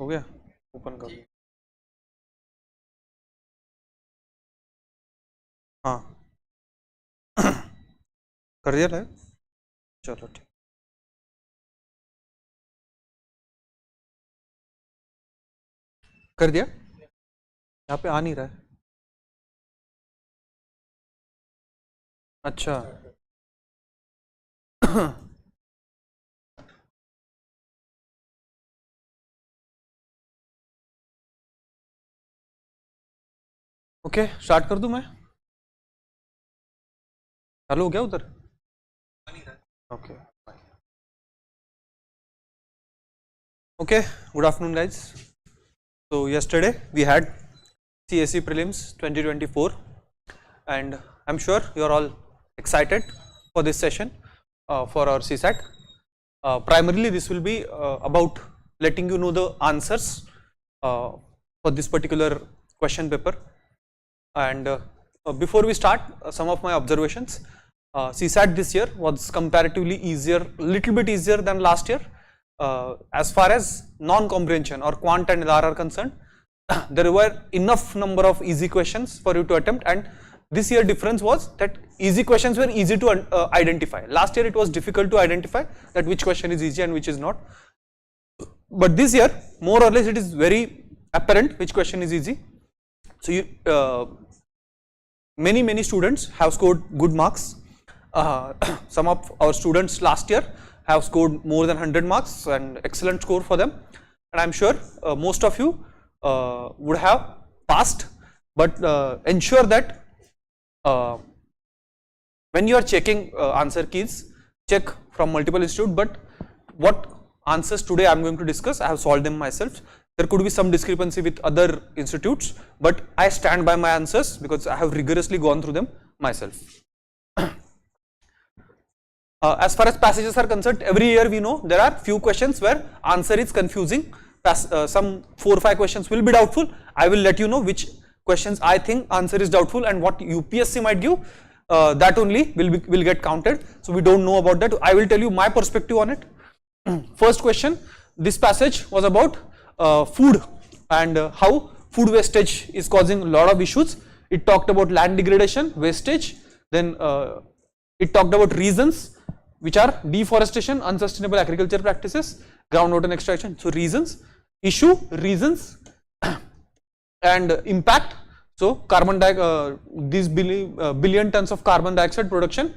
हो गया, ओपन कर दिया। हाँ कर दिया है, चलो ठीक। कर दिया, यहाँ पे आ नहीं रहा है। अच्छा ओके स्टार्ट कर दूं मैं? चालू हो गया उधर? Okay okay, good afternoon guys. So yesterday we had CSE Prelims 2024 and I'm sure you're all excited for this session for our CSAT. Primarily this will be about letting you know the answers for this particular question paper. And before we start, some of my observations. CSAT this year was comparatively easier, little bit easier than last year. As far as non-comprehension or quant and LR are concerned, there were enough number of easy questions for you to attempt, and this year difference was that easy questions were easy to identify. Last year it was difficult to identify that which question is easy and which is not. But this year, more or less, it is very apparent which question is easy. So you, many students have scored good marks. Some of our students last year have scored more than 100 marks and excellent score for them, and I'm sure most of you would have passed, but ensure that when you are checking answer keys, check from multiple institutes. But what answers today I'm going to discuss, I have solved them myself. There could be some discrepancy with other institutes, but I stand by my answers because I have rigorously gone through them myself. As far as passages are concerned, every year we know there are few questions where answer is confusing. Some 4 or 5 questions will be doubtful. I will let you know which questions I think answer is doubtful and what UPSC might give. That only will get counted. So we don't know about that. I will tell you my perspective on it. First question, this passage was about food and how food wastage is causing a lot of issues. It talked about land degradation, wastage, then it talked about reasons, which are deforestation, unsustainable agriculture practices, groundwater extraction. So reasons, issue, reasons, and impact. So carbon dioxide, these billion tons of carbon dioxide production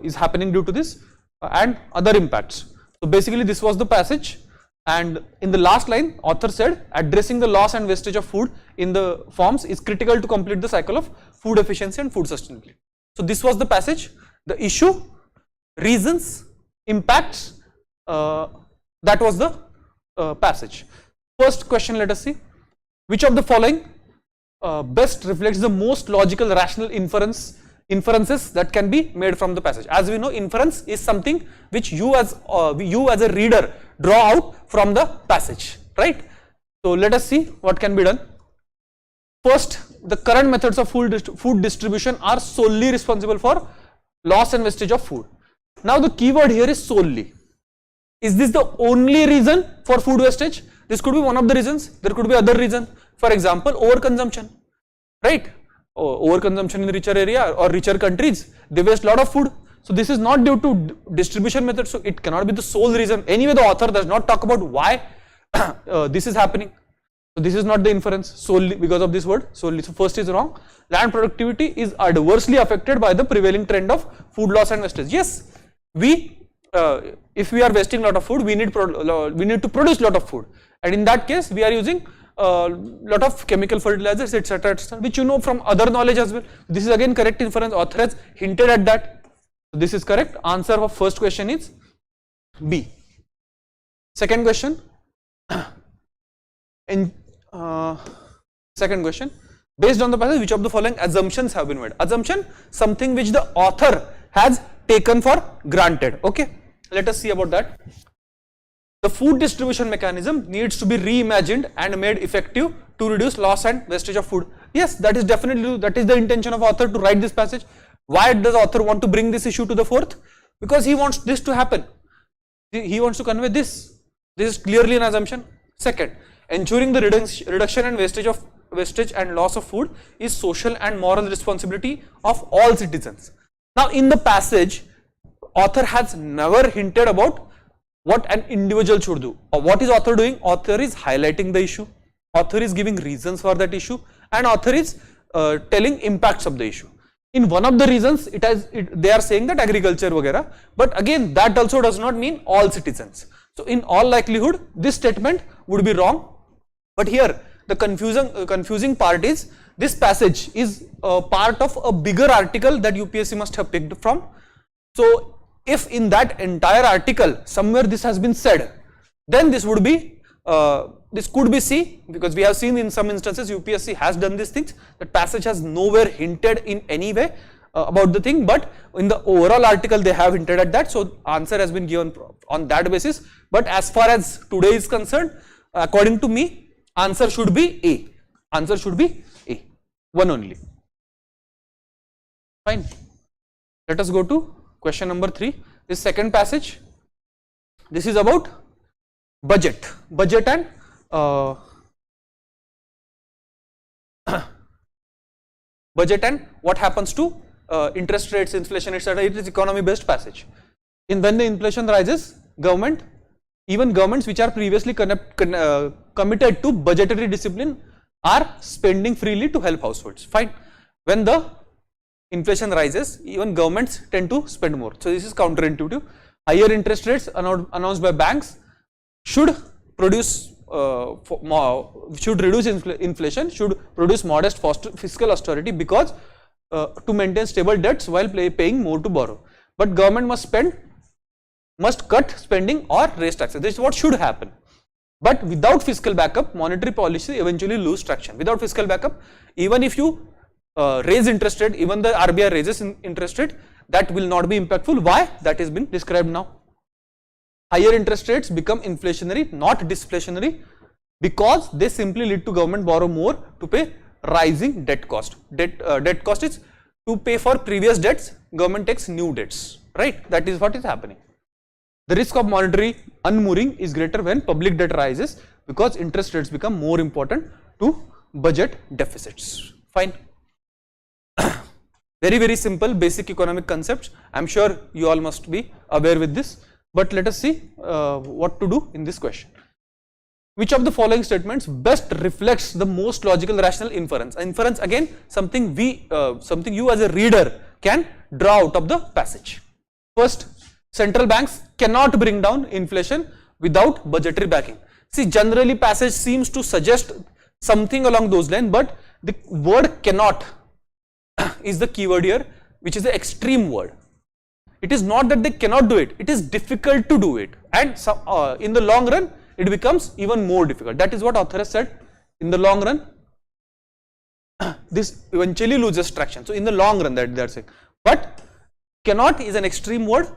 is happening due to this, and other impacts. So basically this was the passage, and in the last line author said addressing the loss and wastage of food in the farms is critical to complete the cycle of food efficiency and food sustainability. So this was the passage, the issue, reasons, impacts, that was the passage. First question, let us see. Which of the following best reflects the most logical rational inferences that can be made from the passage? As we know, inference is something which you as a reader draw out from the passage, right? So let us see what can be done. First, the current methods of food distribution are solely responsible for loss and wastage of food. Now the keyword here is solely. Is this the only reason for food wastage? This could be one of the reasons. There could be other reasons. For example, overconsumption, right? Overconsumption in the richer area or richer countries, they waste a lot of food. So this is not due to distribution method. So it cannot be the sole reason. Anyway, the author does not talk about why this is happening. So this is not the inference solely because of this word solely. So first is wrong. Land productivity is adversely affected by the prevailing trend of food loss and wastage. Yes, if we are wasting a lot of food, we need to produce a lot of food, and in that case we are using lot of chemical fertilizers, etc., which you know from other knowledge as well. This is again correct inference. Author has hinted at that. This is correct. Answer of first question is B. Second question. Second question. Based on the passage, which of the following assumptions have been made? Assumption, something which the author has taken for granted. Okay. Let us see about that. The food distribution mechanism needs to be reimagined and made effective to reduce loss and wastage of food. Yes, that is definitely, that is the intention of author to write this passage. Why does author want to bring this issue to the forth? Because he wants this to happen. He wants to convey this. This is clearly an assumption. Second, ensuring the reduction and wastage and loss of food is social and moral responsibility of all citizens. Now, in the passage, author has never hinted about what an individual should do. Or what is author doing? Author is highlighting the issue. Author is giving reasons for that issue, and author is telling impacts of the issue. In one of the reasons, they are saying that agriculture वगैरह, but again that also does not mean all citizens. So in all likelihood, this statement would be wrong. But here the confusing part is this passage is part of a bigger article that UPSC must have picked from. So if in that entire article somewhere this has been said, then this would be this could be C, because we have seen in some instances UPSC has done these things. That passage has nowhere hinted in any way about the thing, but in the overall article they have hinted at that. So answer has been given on that basis. But as far as today is concerned, according to me, answer should be A. Answer should be A. One only. Fine. Let us go to question number 3. This second passage. This is about budget. Budget and budget and what happens to interest rates, inflation, etc. It is economy based passage. When the inflation rises, even governments which are previously committed to budgetary discipline are spending freely to help households. Fine. When the inflation rises, even governments tend to spend more. So this is counterintuitive. Higher interest rates announced by banks should reduce inflation, should produce modest fiscal austerity, because to maintain stable debts while paying more to borrow. But government must cut spending or raise taxes. This is what should happen. But without fiscal backup, monetary policy eventually lose traction. Without fiscal backup, even if you raise interest rate, even the RBI raises interest rate, that will not be impactful. Why? That has been described now. Higher interest rates become inflationary, not deflationary, because they simply lead to government borrow more to pay rising debt cost. Debt cost is to pay for previous debts, government takes new debts, right? That is what is happening. The risk of monetary unmooring is greater when public debt rises, because interest rates become more important to budget deficits. Fine. Very, very simple basic economic concepts. I am sure you all must be aware with this. But let us see what to do in this question. Which of the following statements best reflects the most logical rational inference? Inference, again, something you as a reader can draw out of the passage. First, central banks cannot bring down inflation without budgetary backing. See, generally passage seems to suggest something along those lines, but the word cannot is the keyword here, which is the extreme word. It is not that they cannot do it, it is difficult to do it, and in the long run it becomes even more difficult. That is what author has said. In the long run this eventually loses traction. So in the long run, that they are saying. But cannot is an extreme word,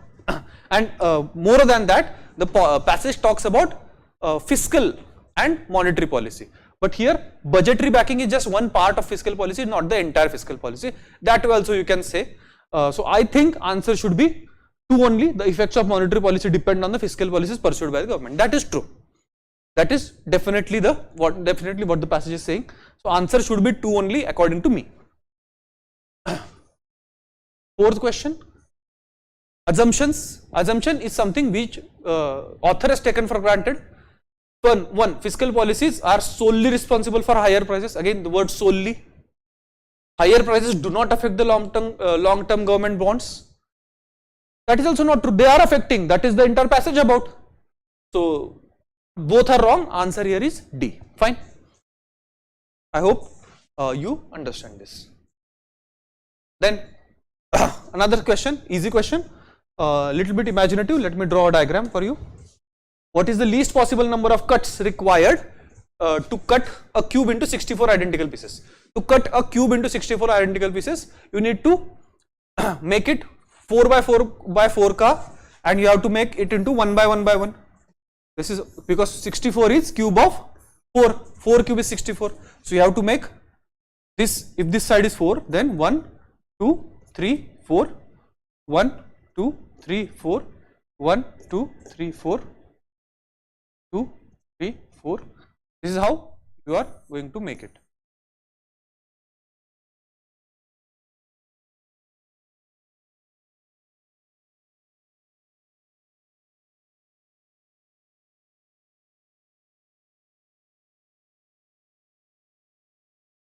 and more than that, the passage talks about fiscal and monetary policy. But here budgetary backing is just one part of fiscal policy, not the entire fiscal policy. That also you can say. So I think answer should be 2 only. The effects of monetary policy depend on the fiscal policies pursued by the government. That is true. That is definitely what the passage is saying. So answer should be 2 only according to me. Fourth question. Assumptions. Assumption is something which author has taken for granted. One, fiscal policies are solely responsible for higher prices. Again, the word solely. Higher prices do not affect the long-term government bonds. That is also not true. They are affecting. That is the entire passage about. So both are wrong. Answer here is D. Fine. I hope you understand this. Then another question, easy question, little bit imaginative. Let me draw a diagram for you. What is the least possible number of cuts required to cut a cube into 64 identical pieces? To cut a cube into 64 identical pieces, you need to make it 4 by 4 by 4 ka, and you have to make it into 1 by 1 by 1. This is because 64 is cube of 4. 4 cube is 64. So you have to make this. If this side is 4, then 1, 2, 3, 4, 1, 2, 3, 4, 1, 2, 3, 4, 2, 3, 4. This is how you are going to make it.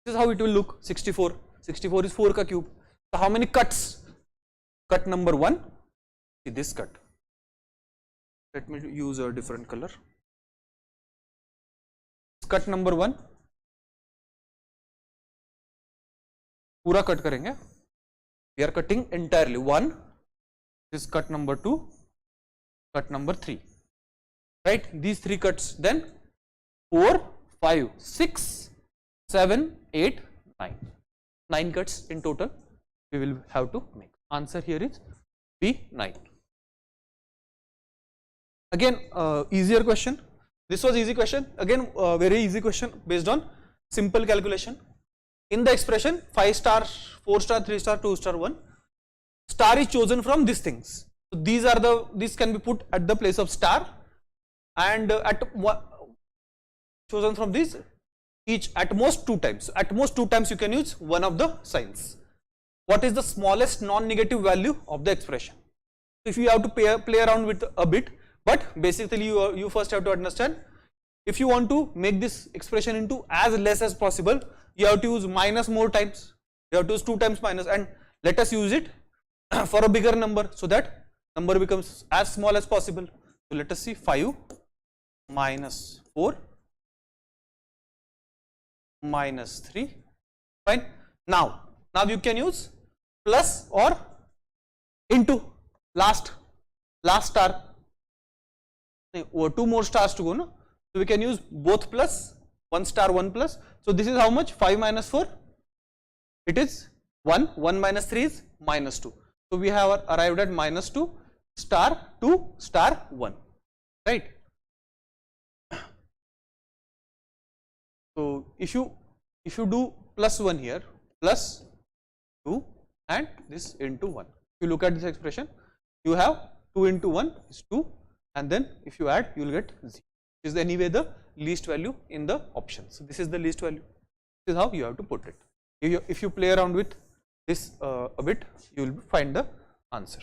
This is how it will look. 64. 64 is 4 ka cube. So how many cuts? Cut number 1. See this cut. Let me use a different color. Cut number 1. पूरा cut करेंगे. We are cutting entirely. 1. This is cut number 2. Cut number 3. Right? These 3 cuts. Then 4, 5, 6, 7, 8, 9. 9 cuts in total we will have to make. Answer here is B9. Again, easier question. This was easy question. Again, very easy question based on simple calculation. In the expression 5 star, 4 star, 3 star, 2 star, 1 star is chosen from these things. So these can be put at the place of star, and chosen from these each at most 2 times. At most 2 times you can use one of the signs. What is the smallest non-negative value of the expression? If you have to play around with a bit, but basically you first have to understand, if you want to make this expression into as less as possible, you have to use minus more times. You have to use 2 times minus, and let us use it for a bigger number so that number becomes as small as possible. So let us see 5 minus 4 minus 3. Fine. Now you can use plus or into last star. 2 more stars to go, no? So we can use both plus, 1 star, 1 plus. So this is how much? 5 minus 4. It is 1. 1 minus 3 is minus 2. So we have arrived at minus 2 star 2 star 1. Right? So if you do plus 1 here, plus 2 and this into 1. If you look at this expression, you have 2 into 1 is 2, and then if you add, you will get 0. This is anyway the least value in the option. So this is the least value. This is how you have to put it. If you play around with this a bit, you will find the answer.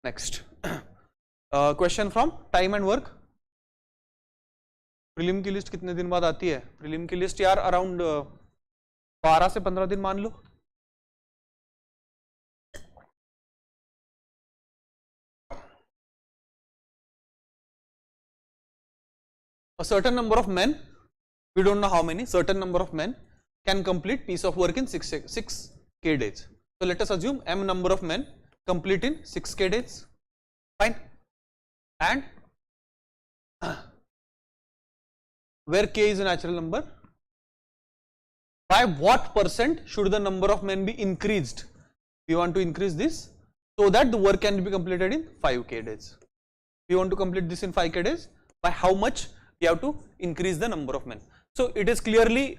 Next question from time and work. Prelim की list कितने दिन बाद आती है? Prelim की list यार around 12 से 15 दिन मान लो. A certain number of men, we don't know how many, certain number of men can complete piece of work in 6k days. So let us assume m number of men complete in 6k days. Fine. And where k is a natural number, by what percent should the number of men be increased? We want to increase this so that the work can be completed in 5k days. We want to complete this in 5k days. By how much we have to increase the number of men? So it is clearly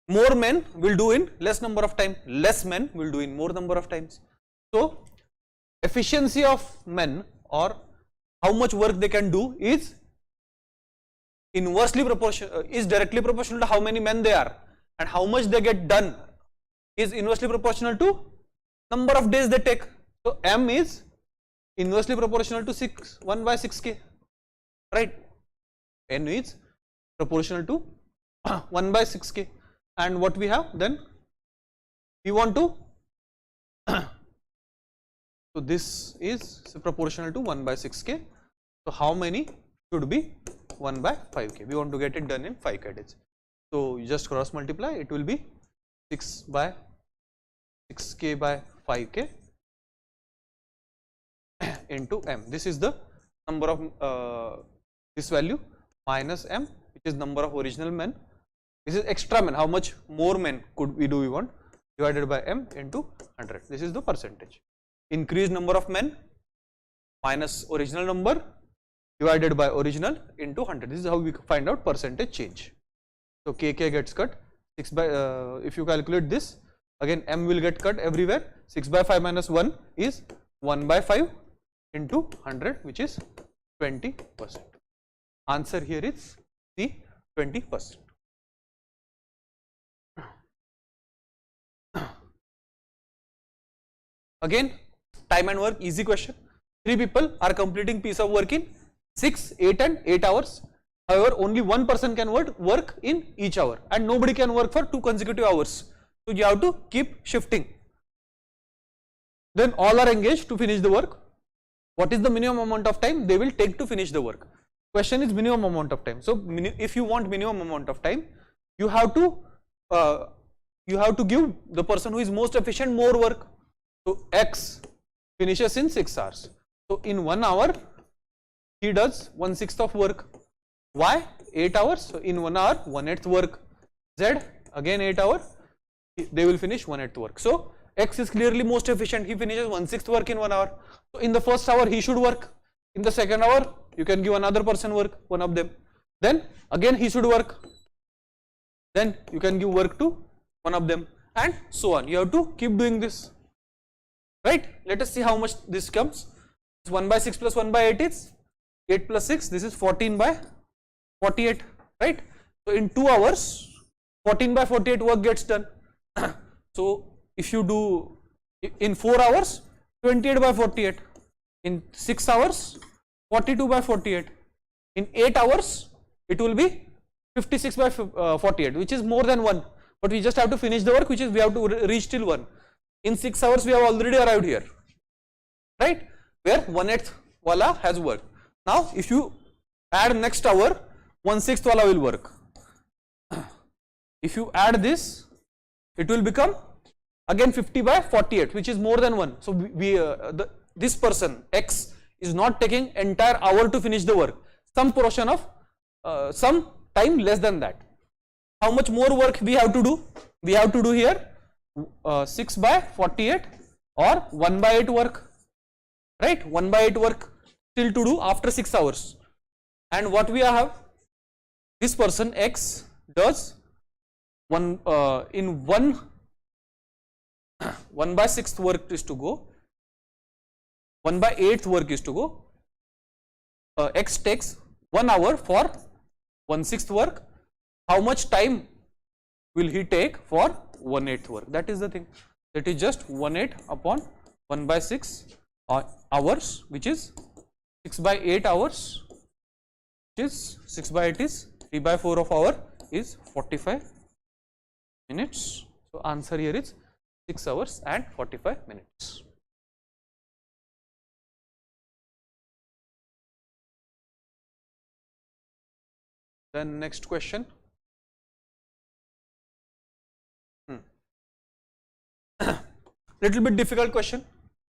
more men will do in less number of time, less men will do in more number of times. So efficiency of men, or how much work they can do, is inversely proportional, is directly proportional to how many men they are, and how much they get done is inversely proportional to number of days they take. So m is inversely proportional to 1 by 6k, right? N is proportional to 1 by 6k, and what we have then, we want to so this is proportional to 1 by 6k. So how many should be 1 by 5k? We want to get it done in 5k days. So you just cross multiply, it will be 6 by 6k by 5k into m. This is the number of this value minus m, which is number of original men. This is extra men, how much more men do we want, divided by m into 100. This is the percentage. Increased number of men minus original number divided by original into 100. This is how we find out percentage change. So kk gets cut 6 by if you calculate this, again m will get cut everywhere. 6 by 5 minus 1 is 1 by 5 into 100, which is 20%. Answer here is the 20%. Again, time and work, easy question. 3 people are completing piece of work in 6, 8 and 8 hours. However, only one person can work in each hour and nobody can work for 2 consecutive hours. So you have to keep shifting. Then all are engaged to finish the work. What is the minimum amount of time they will take to finish the work? Question is minimum amount of time. So if you want minimum amount of time, you have to give the person who is most efficient more work. So X finishes in 6 hours. So in 1 hour, he does 1/6 of work. Y 8 hours. So in 1 hour, 1/8 work. Z again 8 hours. They will finish 1/8 work. So X is clearly most efficient. He finishes 1/6 work in 1 hour. So in the first hour, he should work. In the second hour, you can give another person work, one of them. Then again he should work. Then you can give work to one of them, and so on. You have to keep doing this. Right? Let us see how much this comes. 1 by 6 plus 1 by 8 is 8 plus 6. This is 14 by 48. Right? So in 2 hours, 14 by 48 work gets done. So if you do in 4 hours, 28 by 48. In 6 hours, 42 by 48. In 8 hours, it will be 56 by 48, which is more than 1. But we just have to finish the work, which is we have to reach till 1. In 6 hours, we have already arrived here, right? Where 1/8 wala has worked. Now, if you add next hour, 1/6 wala will work. If you add this, it will become again 50 by 48, which is more than 1. So this person X is not taking entire hour to finish the work. Some portion of some time less than that. How much more work we have to do? We have to do here 6 by 48 or 1 by 8 work, right? 1 by 8 work still to do after 6 hours. And what we have? This person X does 1 by 6th work is to go. 1 by 8th work is to go. X takes 1 hour for 1/6 work. How much time will he take for 1/8 work? That is the thing. That is just 1/8 upon 1 by 6 hours, which is 6 by 8 hours, which is 6 by 8 is 3 by 4 of hour is 45 minutes. So answer here is 6 hours and 45 minutes. Then next question. Little bit difficult question,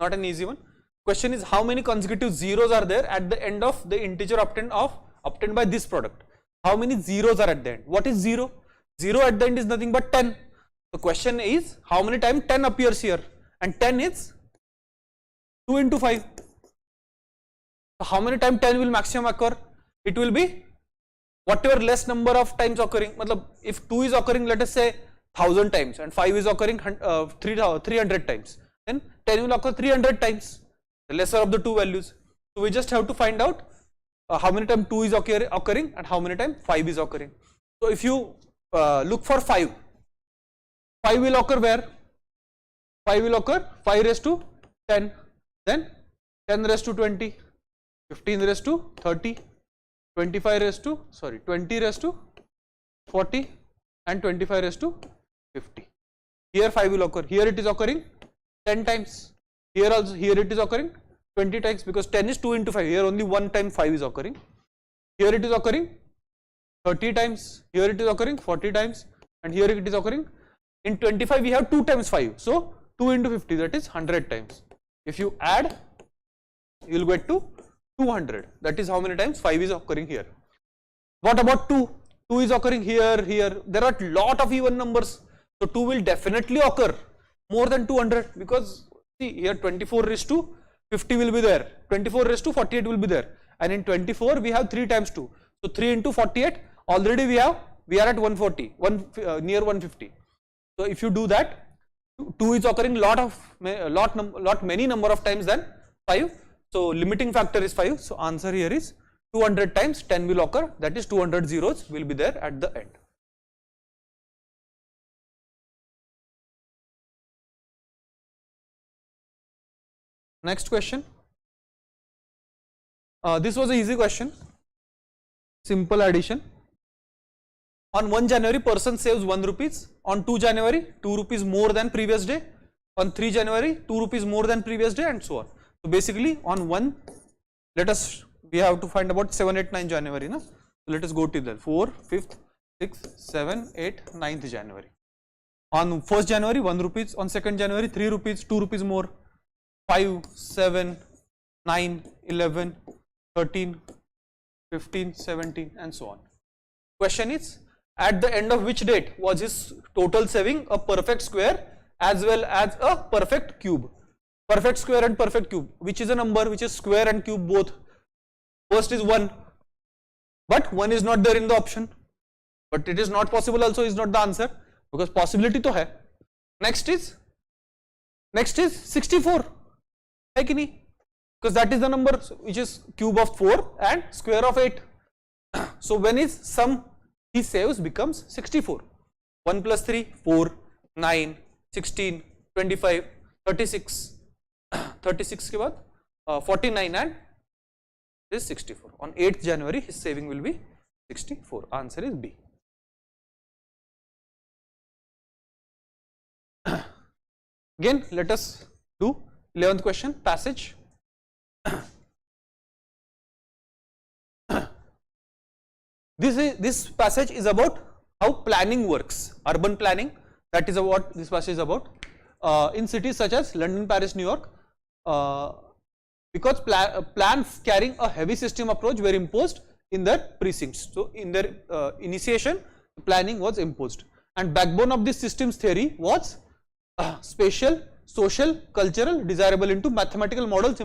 not an easy one. Question is, how many consecutive zeros are there at the end of the integer obtained by this product? How many zeros are at the end? What is 0? 0 at the end is nothing but 10. The question is, how many times 10 appears here? And 10 is 2 into 5. So how many times 10 will maximum occur? It will be whatever less number of times occurring. Matlab, if 2 is occurring, let us say 1000 times, and 5 is occurring 300 times, then 10 will occur 300 times, the lesser of the two values. So we just have to find out how many times 2 is occurring and how many times 5 is occurring. So if you look for 5, 5 will occur where? 5 will occur 5 raised to 10, then 10 raised to 20, 15 raised to 30, 20 raised to 40, and 25 raised to 50. Here 5 will occur. Here it is occurring 10 times. Here also, here it is occurring 20 times, because 10 is 2 into 5. Here only 1 time 5 is occurring. Here it is occurring 30 times. Here it is occurring 40 times, and here it is occurring. In 25 we have 2 times 5. So 2 into 50, that is 100 times. If you add, you will get to 200. That is how many times 5 is occurring here. What about 2? 2 is occurring here, here. There are a lot of even numbers. So 2 will definitely occur more than 200, because see here 24 raised to 50 will be there. 24 raised to 48 will be there. And in 24 we have 3 times 2. So 3 into 48, already we are at 140, near 150. So if you do that, 2 is occurring many number of times than 5. So limiting factor is 5. So answer here is 200 times 10 will occur, that is 200 zeros will be there at the end. Next question. This was an easy question. Simple addition. On 1 January, person saves 1 rupees. On 2 January, 2 rupees more than previous day. On 3 January, 2 rupees more than previous day, and so on. So basically, on 1, we have to find about 7, 8, 9 January. Na? So let us go to the 4, 5th, 6th, 7, 8, 9th January. On 1st January, 1 rupees. On 2nd January, 3 rupees, 2 rupees more. 5, 7, 9, 11, 13, 15, 17, and so on. Question is, at the end of which date was his total saving a perfect square as well as a perfect cube? Perfect square and perfect cube, which is a number which is square and cube both. First is 1, but 1 is not there in the option. But it is not possible also is not the answer, because possibility to hai. Next is 64. Hai ki nahi? Because that is the number which is cube of 4 and square of 8. So when his sum he saves becomes 64. 1 plus 3, 4, 9, 16, 25, 36. 36 ke baad 49 and this is 64. On 8th January his saving will be 64. Answer is B. Again let us do 11th question, passage. This passage is about how planning works, urban planning. That is what this passage is about. In cities such as London, Paris, New York, because plans carrying a heavy system approach were imposed in their precincts. So in their initiation, planning was imposed, and backbone of this systems theory was spatial, social, cultural, desirable into mathematical models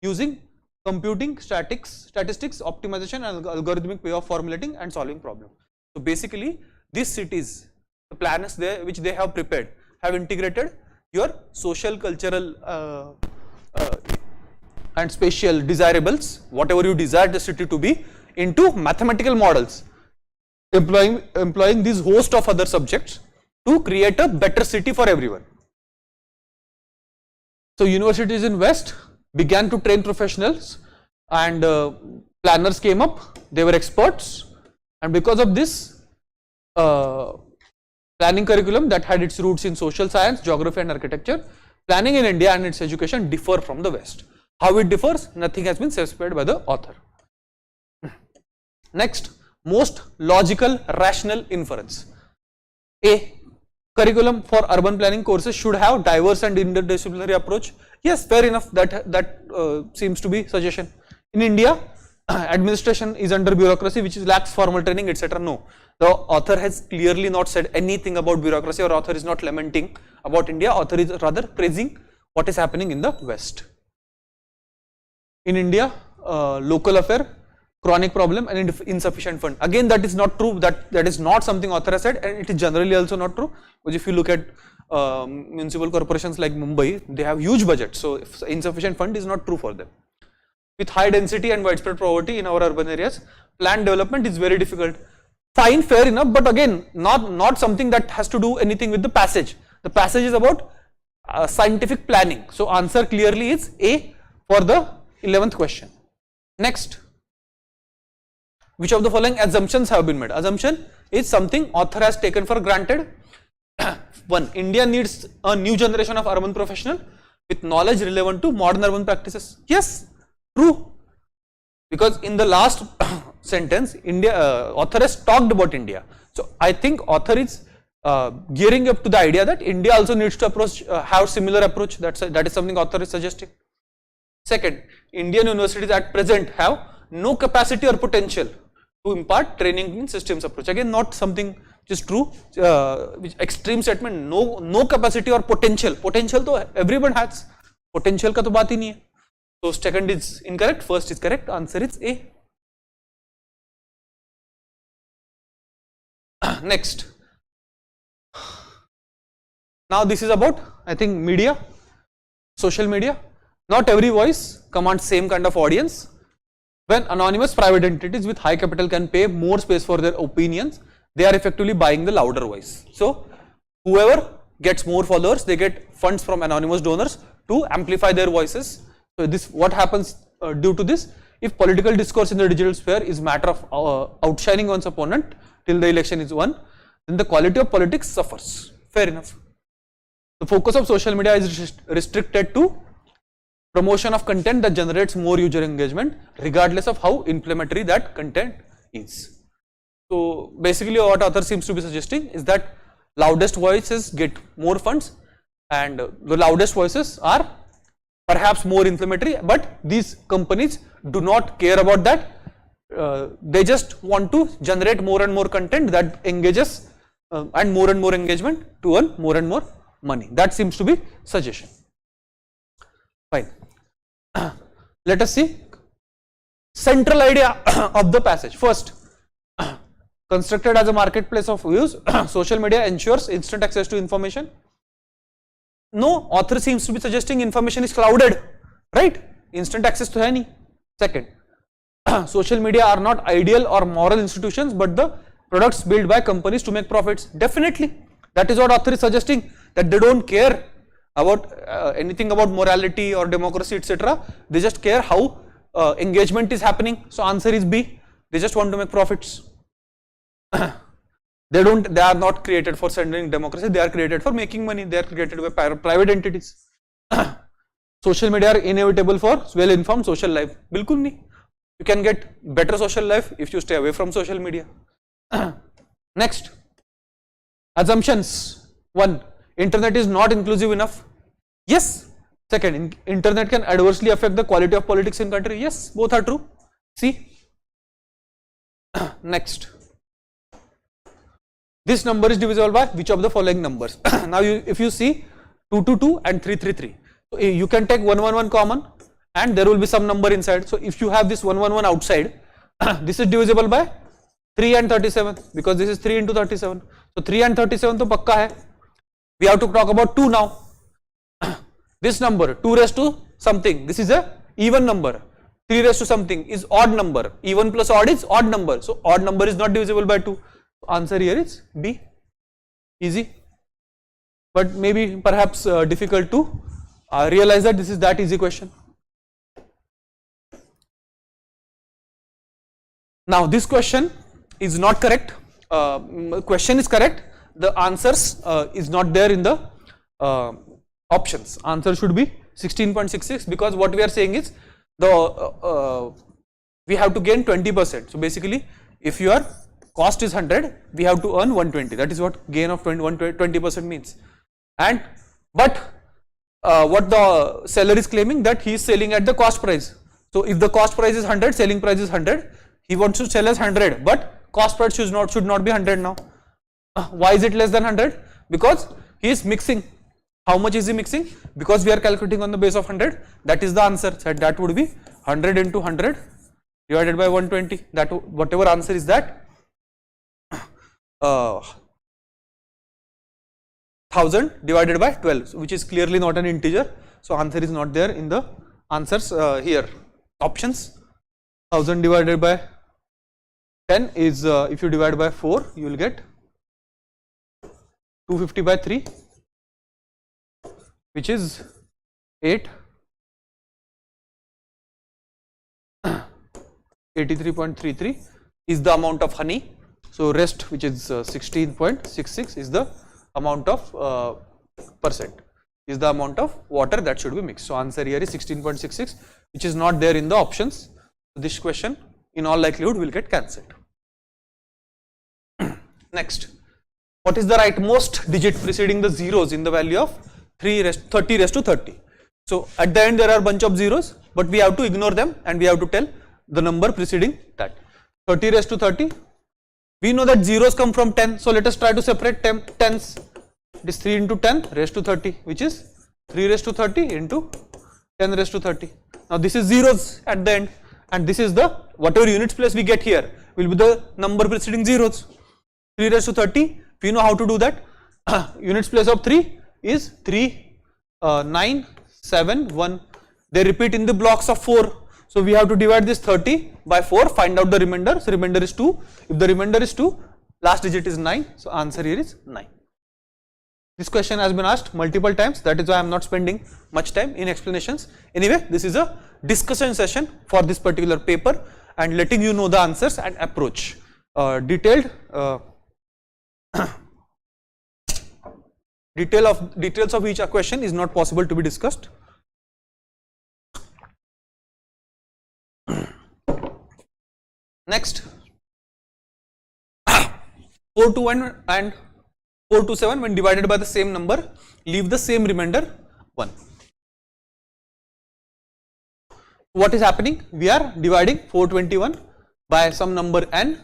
using computing, statistics, optimization, and algorithmic way of formulating and solving problems. So basically, these cities, the planners there which they have prepared, have integrated your social, cultural, and spatial desirables, whatever you desire the city to be, into mathematical models, employing these host of other subjects to create a better city for everyone. So universities in West began to train professionals, and planners came up, they were experts, and because of this planning curriculum that had its roots in social science, geography and architecture, planning in India and its education differ from the West. How it differs? Nothing has been specified by the author. Next, most logical rational inference. A, curriculum for urban planning courses should have diverse and interdisciplinary approach. Yes, fair enough, that seems to be suggestion. In India, administration is under bureaucracy which lacks formal training, etc. No, the author has clearly not said anything about bureaucracy, or author is not lamenting about India, author is rather praising what is happening in the West. In India, local affair, chronic problem and insufficient fund. Again, that is not true, that is not something author has said, and it is generally also not true, because if you look at municipal corporations like Mumbai, they have huge budgets, so if insufficient fund is not true for them. With high density and widespread poverty in our urban areas, land development is very difficult. Fine, fair enough, but again, not something that has to do anything with the passage. The passage is about scientific planning. So answer clearly is A for the 11th question. Next, which of the following assumptions have been made? Assumption is something author has taken for granted. 1. India needs a new generation of urban professional with knowledge relevant to modern urban practices. Yes, true. Because in the last sentence, author has talked about India. So I think author is gearing up to the idea that India also needs to have similar approach. That is something author is suggesting. Second, Indian universities at present have no capacity or potential to impart training in systems approach. Again, not something which is true, which extreme statement, no capacity or potential. Potential to everyone has, potential ka to baat hi nahi hai. So second is incorrect, first is correct, answer is A. Next, Now this is about, I think, media, social media. Not every voice commands same kind of audience. When anonymous private entities with high capital can pay more space for their opinions, they are effectively buying the louder voice. So whoever gets more followers, they get funds from anonymous donors to amplify their voices. So this, what happens due to this? If political discourse in the digital sphere is matter of outshining one's opponent till the election is won, then the quality of politics suffers. Fair enough. The focus of social media is restricted to promotion of content that generates more user engagement, regardless of how inflammatory that content is. So basically what author seems to be suggesting is that loudest voices get more funds, and the loudest voices are perhaps more inflammatory, but these companies do not care about that. They just want to generate more and more content that engages and more engagement to earn more and more money. That seems to be suggestion. Fine. Let us see central idea of the passage. First, constructed as a marketplace of views, social media ensures instant access to information. No, author seems to be suggesting information is clouded, right? Instant access to any. Second, social media are not ideal or moral institutions, but the products built by companies to make profits. Definitely, that is what author is suggesting, that they don't care about anything about morality or democracy, etc. They just care how engagement is happening. So answer is B. They just want to make profits. They are not created for centering democracy. They are created for making money. They are created by private entities. Social media are inevitable for well-informed social life. Bilkul nahi. You can get better social life if you stay away from social media. Next, assumptions. 1. Internet is not inclusive enough. Yes. Second, internet can adversely affect the quality of politics in country. Yes, both are true. See. Next. This number is divisible by which of the following numbers? Now, if you see 222 and 333, so you can take 111 common, and there will be some number inside. So if you have this 111 outside, this is divisible by 3 and 37, because this is 3 into 37. So 3 and 37 to pakka hai. We have to talk about 2 now. This number 2 raised to something, this is a even number. 3 raised to something is odd number. Even plus odd is odd number. So odd number is not divisible by 2. Answer here is B. Easy, but maybe perhaps difficult to realize that this is that easy question. Now this question is not correct. Question is correct. The answers is not there in the options. Answer should be 16.66, because what we are saying is the we have to gain 20%. So basically, if your cost is 100, we have to earn 120. That is what gain of 20% means. And but what the seller is claiming, that he is selling at the cost price. So if the cost price is 100, selling price is 100, he wants to sell as 100, but cost price should not be 100 now. Why is it less than 100? Because he is mixing. How much is he mixing? Because we are calculating on the base of 100. That is the answer. So that would be 100 into 100 divided by 120. That whatever answer is that. 1000 divided by 12, which is clearly not an integer. So answer is not there in the answers here. Options. 1000 divided by 10 is if you divide by 4, you will get 250 by 3, which is 8. 83.33 is the amount of honey. So rest, which is 16.66, is the amount of percent, is the amount of water that should be mixed. So answer here is 16.66, which is not there in the options. So this question in all likelihood will get cancelled. Next, what is the rightmost digit preceding the zeros in the value of 30 raised to 30? So at the end there are a bunch of zeros, but we have to ignore them and we have to tell the number preceding that. 30 raised to 30. We know that zeros come from 10, so let us try to separate tens. It is 3 into 10 raised to 30, which is 3 raised to 30 into 10 raised to 30. Now this is zeros at the end, and this is the whatever units place we get here will be the number preceding zeros. 3 raised to 30, we know how to do that. Units place of 3, is 3, 9, 7, 1. They repeat in the blocks of 4. So we have to divide this 30 by 4, find out the remainder. So remainder is 2. If the remainder is 2, last digit is 9. So answer here is 9. This question has been asked multiple times. That is why I am not spending much time in explanations. Anyway, this is a discussion session for this particular paper and letting you know the answers and approach. Details of each question is not possible to be discussed. Next, 4 to 1 and 4 to 7 when divided by the same number leave the same remainder 1. What is happening? We are dividing 421 by some number n,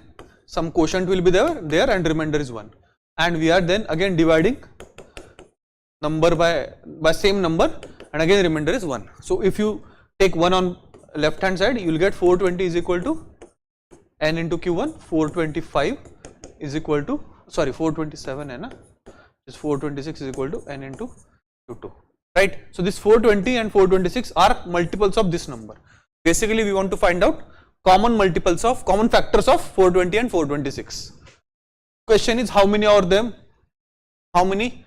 some quotient will be there and remainder is 1, and we are then again dividing number by same number and again remainder is 1. So if you take 1 on left hand side, you will get 420 is equal to n into q1, 425 is equal to, sorry, 427 n is 426 is equal to n into q2, right? So this 420 and 426 are multiples of this number. Basically we want to find out common factors of 420 and 426. Question is how many are them, how many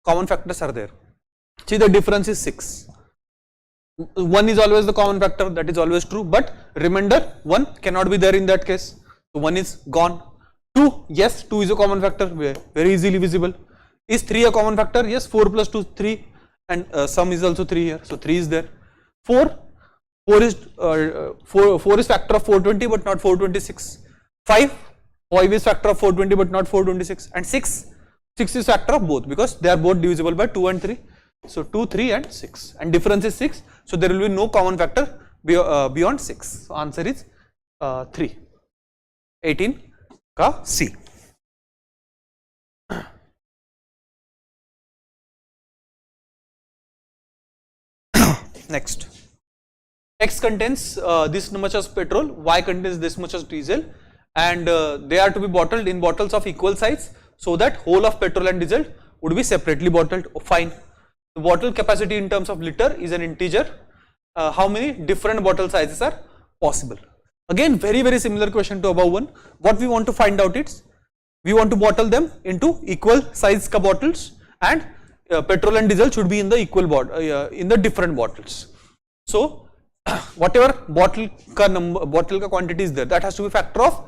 common factors are there? See, the difference is 6. 1 is always the common factor, that is always true, but remainder 1 cannot be there in that case. So 1 is gone. 2, yes, 2 is a common factor, very easily visible. Is 3 a common factor? Yes, 4 plus 2 3, and sum is also 3 here, so 3 is there. 4 is factor of 420 but not 426. 5 is factor of 420 but not 426, and 6 is factor of both because they are both divisible by 2 and 3. So 2, 3 and 6, and difference is 6, so there will be no common factor beyond 6. So answer is 3. 18 ka C. Next, X contains this much as petrol, Y contains this much as diesel, and they are to be bottled in bottles of equal size so that whole of petrol and diesel would be separately bottled. Fine. The bottle capacity in terms of liter is an integer. How many different bottle sizes are possible? Again, very similar question to above one. What we want to find out is, we want to bottle them into equal size ka bottles, and petrol and diesel should be in the equal in the different bottles. So whatever bottle ka quantity is there, that has to be factor of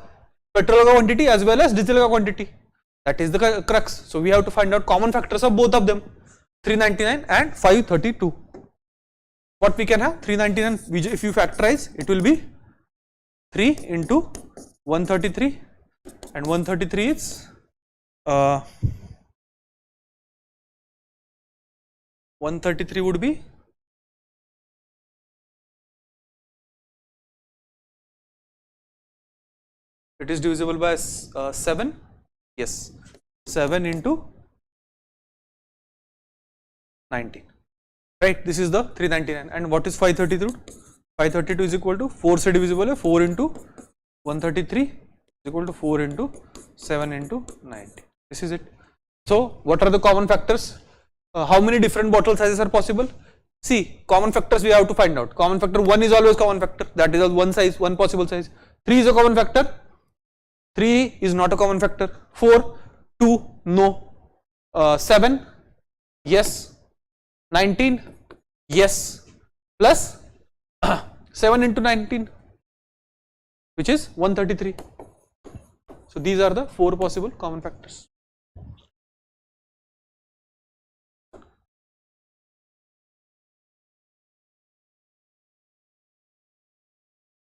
petrol ka quantity as well as diesel ka quantity. That is the crux. So we have to find out common factors of both of them, 399 and 532. What we can have? 399, if you factorize, it will be 3 into 133, and 133 is 133 would be it is divisible by 7. Yes, 7 into 19, right? This is the 399. And what is 532? 532 is equal to 4 se divisible है 4 into 133 is equal to 4 into 7 into 90. This is it. So what are the common factors? How many different bottle sizes are possible? See, common factors we have to find out. Common factor 1 is always common factor, that is one size, one possible size. 3 is a common factor, 3 is not a common factor. 4, 2, no. 7, yes. 19, yes. Plus 7 into 19, which is 133. So these are the 4 possible common factors.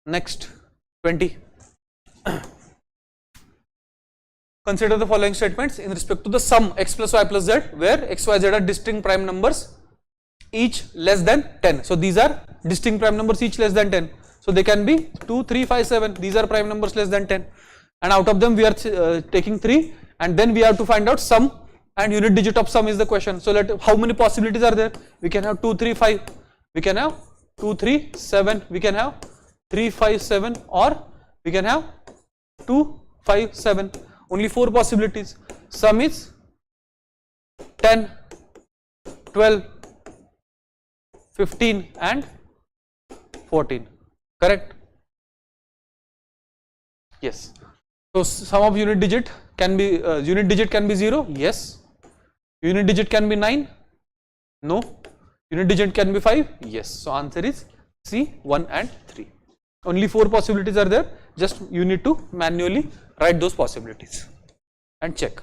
Next, 20. Consider the following statements in respect to the sum x plus y plus z, where x, y, z are distinct prime numbers, each less than 10. So these are distinct prime numbers, each less than 10. So they can be 2, 3, 5, 7. These are prime numbers less than 10. And out of them we are taking 3, and then we have to find out sum, and unit digit of sum is the question. So how many possibilities are there? We can have 2, 3, 5. We can have 2, 3, 7. We can have 3, 5, 7, or we can have 2, 5, 7. Only 4 possibilities. Sum is 10, 12, 15 and 14, correct? Yes. So sum of unit digit can be 0, yes. Unit digit can be 9, no. Unit digit can be 5, yes. So answer is C, 1 and 3. Only 4 possibilities are there, just you need to manually write those possibilities and check.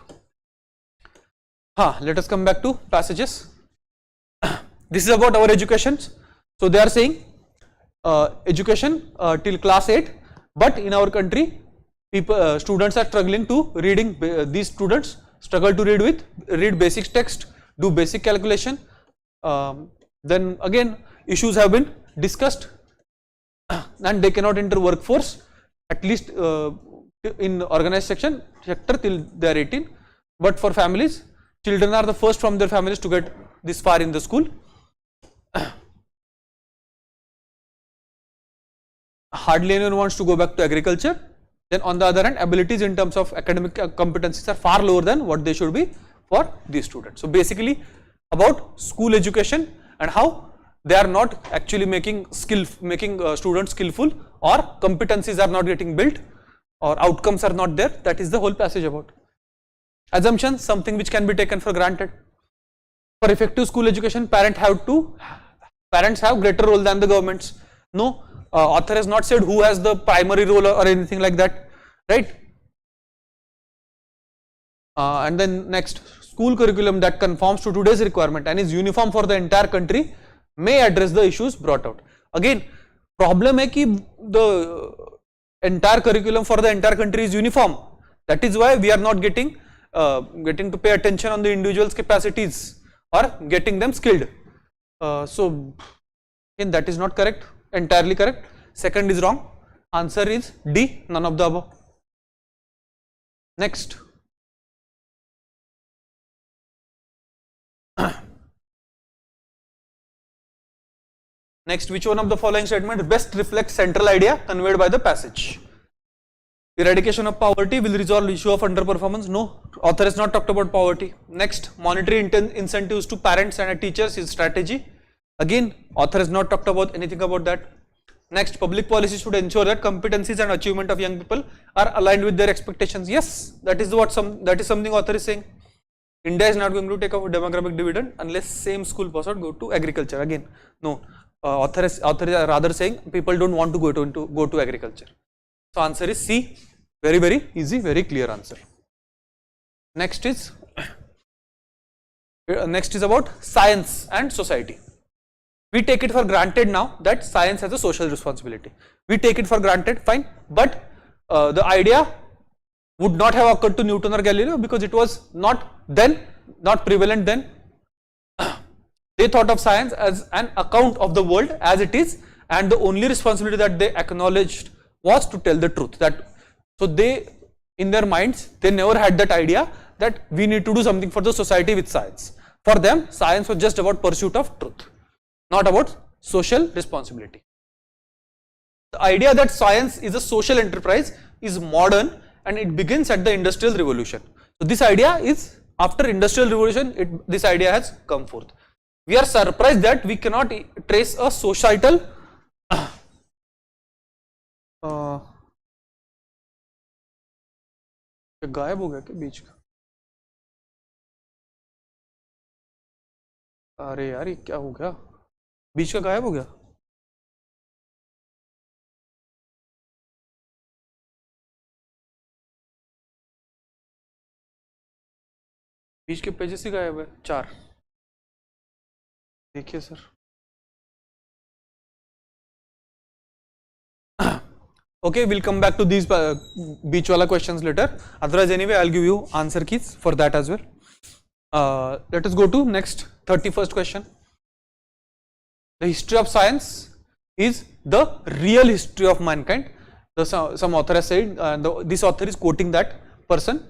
Let us come back to passages. This is about our education. So they are saying education till class 8, but in our country students are struggling to reading. These students struggle to read basic text, do basic calculation. Then again issues have been discussed, and they cannot enter workforce, at least in organized sector till they are 18. But for families, children are the first from their families to get this far in the school. Hardly anyone wants to go back to agriculture. Then on the other hand, abilities in terms of academic competencies are far lower than what they should be for these students. So basically about school education and how they are not actually making students skillful, or competencies are not getting built, or outcomes are not there. That is the whole passage about. Assumptions, something which can be taken for granted. For effective school education, parents have greater role than the governments. No, author has not said who has the primary role or anything like that, right? And then next, school curriculum that conforms to today's requirement and is uniform for the entire country may address the issues brought out. Again, problem hai ki the entire curriculum for the entire country is uniform. That is why we are not getting to pay attention on the individual's capacities or getting them skilled. So again, that is not correct, entirely correct. Second is wrong. Answer is D, none of the above. Next. Next, which one of the following statements best reflects central idea conveyed by the passage? Eradication of poverty will resolve issue of underperformance. No, author has not talked about poverty. Next, monetary incentives to parents and teachers is strategy. Again, author has not talked about anything about that. Next, public policy should ensure that competencies and achievement of young people are aligned with their expectations. Yes, that is something author is saying. India is not going to take a demographic dividend unless same school pass out go to agriculture. Again, no. Author is rather saying people don't want to go to agriculture. So answer is C. Very, very easy, very clear answer. Next is about science and society. We take it for granted now that science has a social responsibility. We take it for granted, fine, but the idea would not have occurred to Newton or Galileo because it was not prevalent then. They thought of science as an account of the world as it is, and the only responsibility that they acknowledged was to tell the truth. So they, in their minds, they never had that idea that we need to do something for the society with science. For them, science was just about pursuit of truth, not about social responsibility. The idea that science is a social enterprise is modern, and it begins at the Industrial Revolution. So this idea is after Industrial Revolution, this idea has come forth. We are surprised that we cannot trace a societal गायब हो गया क्या बीच का? अरे यार ये क्या हो गया? बीच का गायब हो गया? बीच के पेजेस ही गायब है 4. देखिए sir. Okay, we'll come back to these beach wala questions later. Otherwise, anyway, I'll give you answer keys for that as well. Let us go to next 31st question. The history of science is the real history of mankind. Some author has said, this author is quoting that person,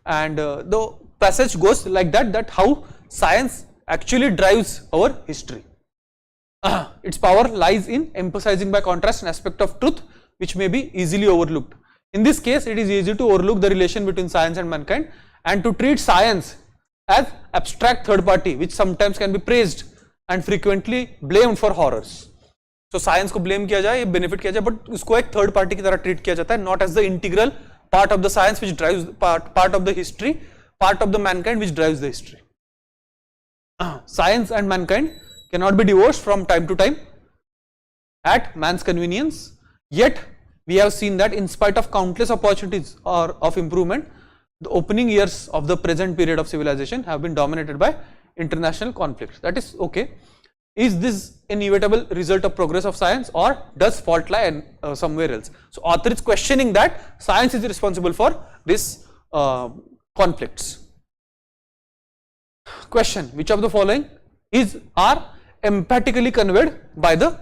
and the passage goes like that how science actually drives our history. Its power lies in emphasizing by contrast an aspect of truth which may be easily overlooked. In this case, it is easy to overlook the relation between science and mankind and to treat science as abstract third party which sometimes can be praised and frequently blamed for horrors. So science को blame किया जाए, benefit किया जाए, but उसको एक third party की तरह treat किया जाता है, not as the integral part of the science which drives part of the history, part of the mankind which drives the history. Science and mankind cannot be divorced from time to time at man's convenience. Yet we have seen that in spite of countless opportunities of improvement, the opening years of the present period of civilization have been dominated by international conflicts. That is okay. Is this inevitable result of progress of science, or does fault lie somewhere else? So author is questioning that science is responsible for this conflicts. Question: which of the following are emphatically conveyed by the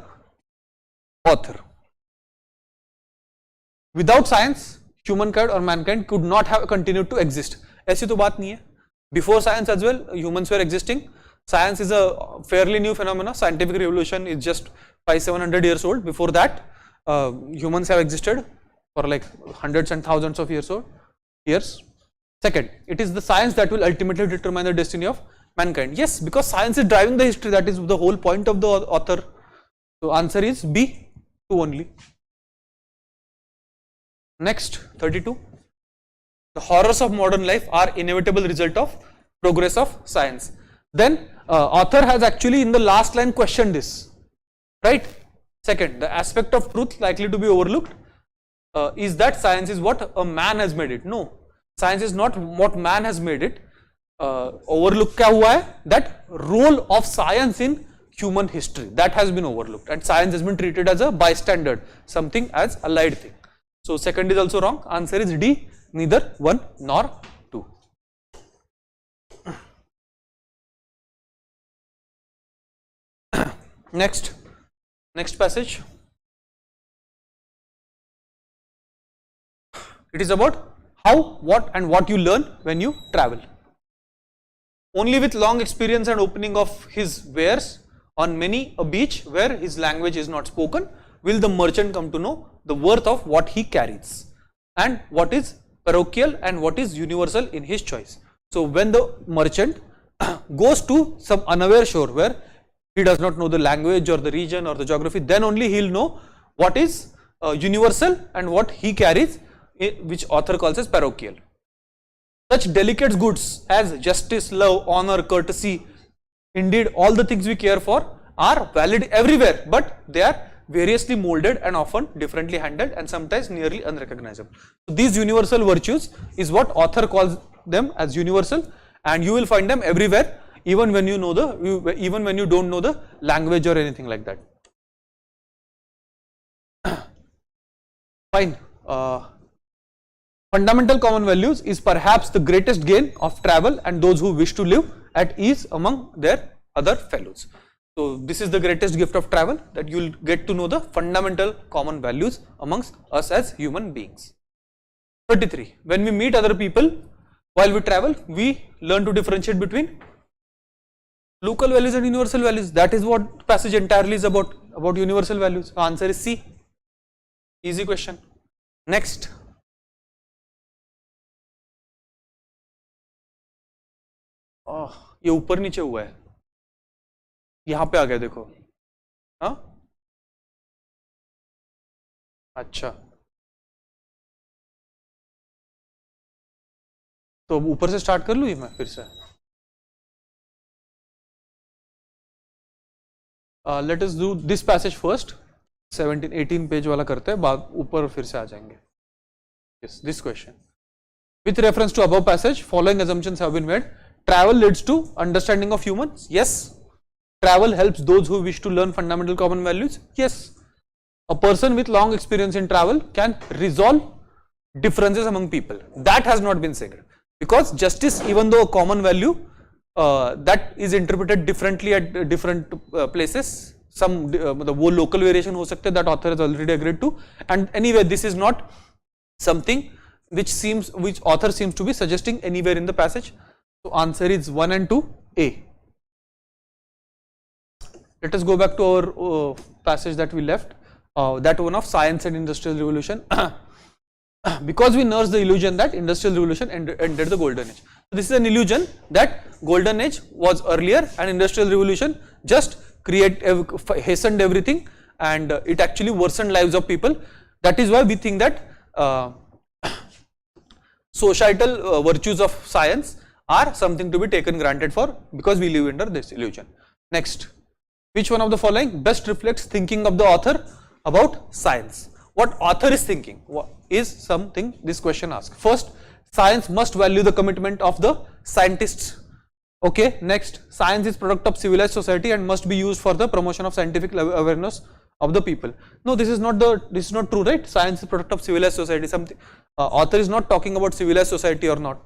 author? Without science, humankind or mankind could not have continued to exist. ऐसी तो बात नहीं है. Before science as well, humans were existing. Science is a fairly new phenomena. Scientific revolution is just 500-700 years old. Before that, humans have existed for like hundreds and thousands of years. Second, it is the science that will ultimately determine the destiny of mankind. Yes, because science is driving the history. That is the whole point of the author. So answer is B, 2 only. Next, 32. The horrors of modern life are inevitable result of progress of science. Then author has actually in the last line questioned this, right? Second, the aspect of truth likely to be overlooked is that science is what a man has made it. No, science is not what man has made it. Overlook क्या हुआ है? That role of science in human history, that has been overlooked, and science has been treated as a bystander, something as allied thing. So second is also wrong. Answer is D, neither 1 nor 2. Next passage. It is about how, what and what you learn when you travel. Only with long experience and opening of his wares on many a beach where his language is not spoken will the merchant come to know the worth of what he carries and what is parochial and what is universal in his choice. So when the merchant goes to some unaware shore where he does not know the language or the region or the geography, then only he will know what is universal and what he carries, which author calls as parochial. Such delicate goods as justice, love, honor, courtesy, indeed all the things we care for are valid everywhere, but they are variously molded and often differently handled and sometimes nearly unrecognizable. So these universal virtues is what author calls them as universal, and you will find them everywhere, even when you know even when you don't know the language or anything like that. Fine. Fundamental common values is perhaps the greatest gain of travel and those who wish to live at ease among their other fellows. So this is the greatest gift of travel, that you will get to know the fundamental common values amongst us as human beings. 33. When we meet other people while we travel, we learn to differentiate between local values and universal values. That is what passage entirely is about universal values. Answer is C. Easy question. Next. ये ऊपर नीचे हुआ है, यहाँ पे आ गया देखो. हाँ, अच्छा, तो ऊपर से स्टार्ट कर लूँ ये मैं फिर से. Let us do this passage first. 17-18 page वाला करते हैं, बाद ऊपर फिर से आ जाएंगे. Yes, this question. With reference to above passage, following assumptions have been made. Travel leads to understanding of humans. Yes. Travel helps those who wish to learn fundamental common values. Yes. A person with long experience in travel can resolve differences among people. That has not been said. Because justice, even though a common value, that is interpreted differently at different places. Some the whole local variation हो सकते, that author has already agreed to. And anyway, this is not something which author seems to be suggesting anywhere in the passage. So answer is 1 and 2, A. Let us go back to our passage that we left, that one of science and industrial revolution. Because we nurse the illusion that industrial revolution ended the golden age. This is an illusion that golden age was earlier and industrial revolution just hastened everything, and it actually worsened lives of people. That is why we think that societal virtues of science are something to be taken granted for, because we live under this illusion. Next, which one of the following best reflects thinking of the author about science? What author is thinking is something this question asks. First, science must value the commitment of the scientists. Okay. Next, science is product of civilized society and must be used for the promotion of scientific awareness of the people. No, this is not true, right? Science is product of civilized society. Something author is not talking about civilized society or not.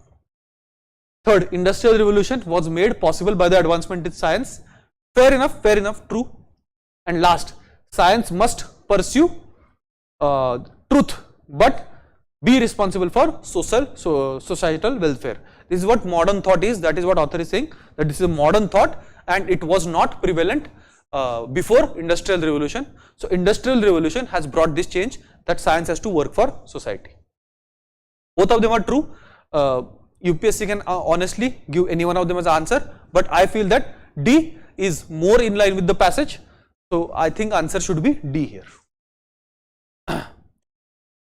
Third, industrial revolution was made possible by the advancement in science. Fair enough, true. And last, science must pursue truth but be responsible for societal welfare. This is what modern thought is. That is what author is saying, that this is a modern thought and it was not prevalent before industrial revolution. So industrial revolution has brought this change that science has to work for society. Both of them are true. UPSC can honestly give any one of them as answer, but I feel that D is more in line with the passage. So I think answer should be D here.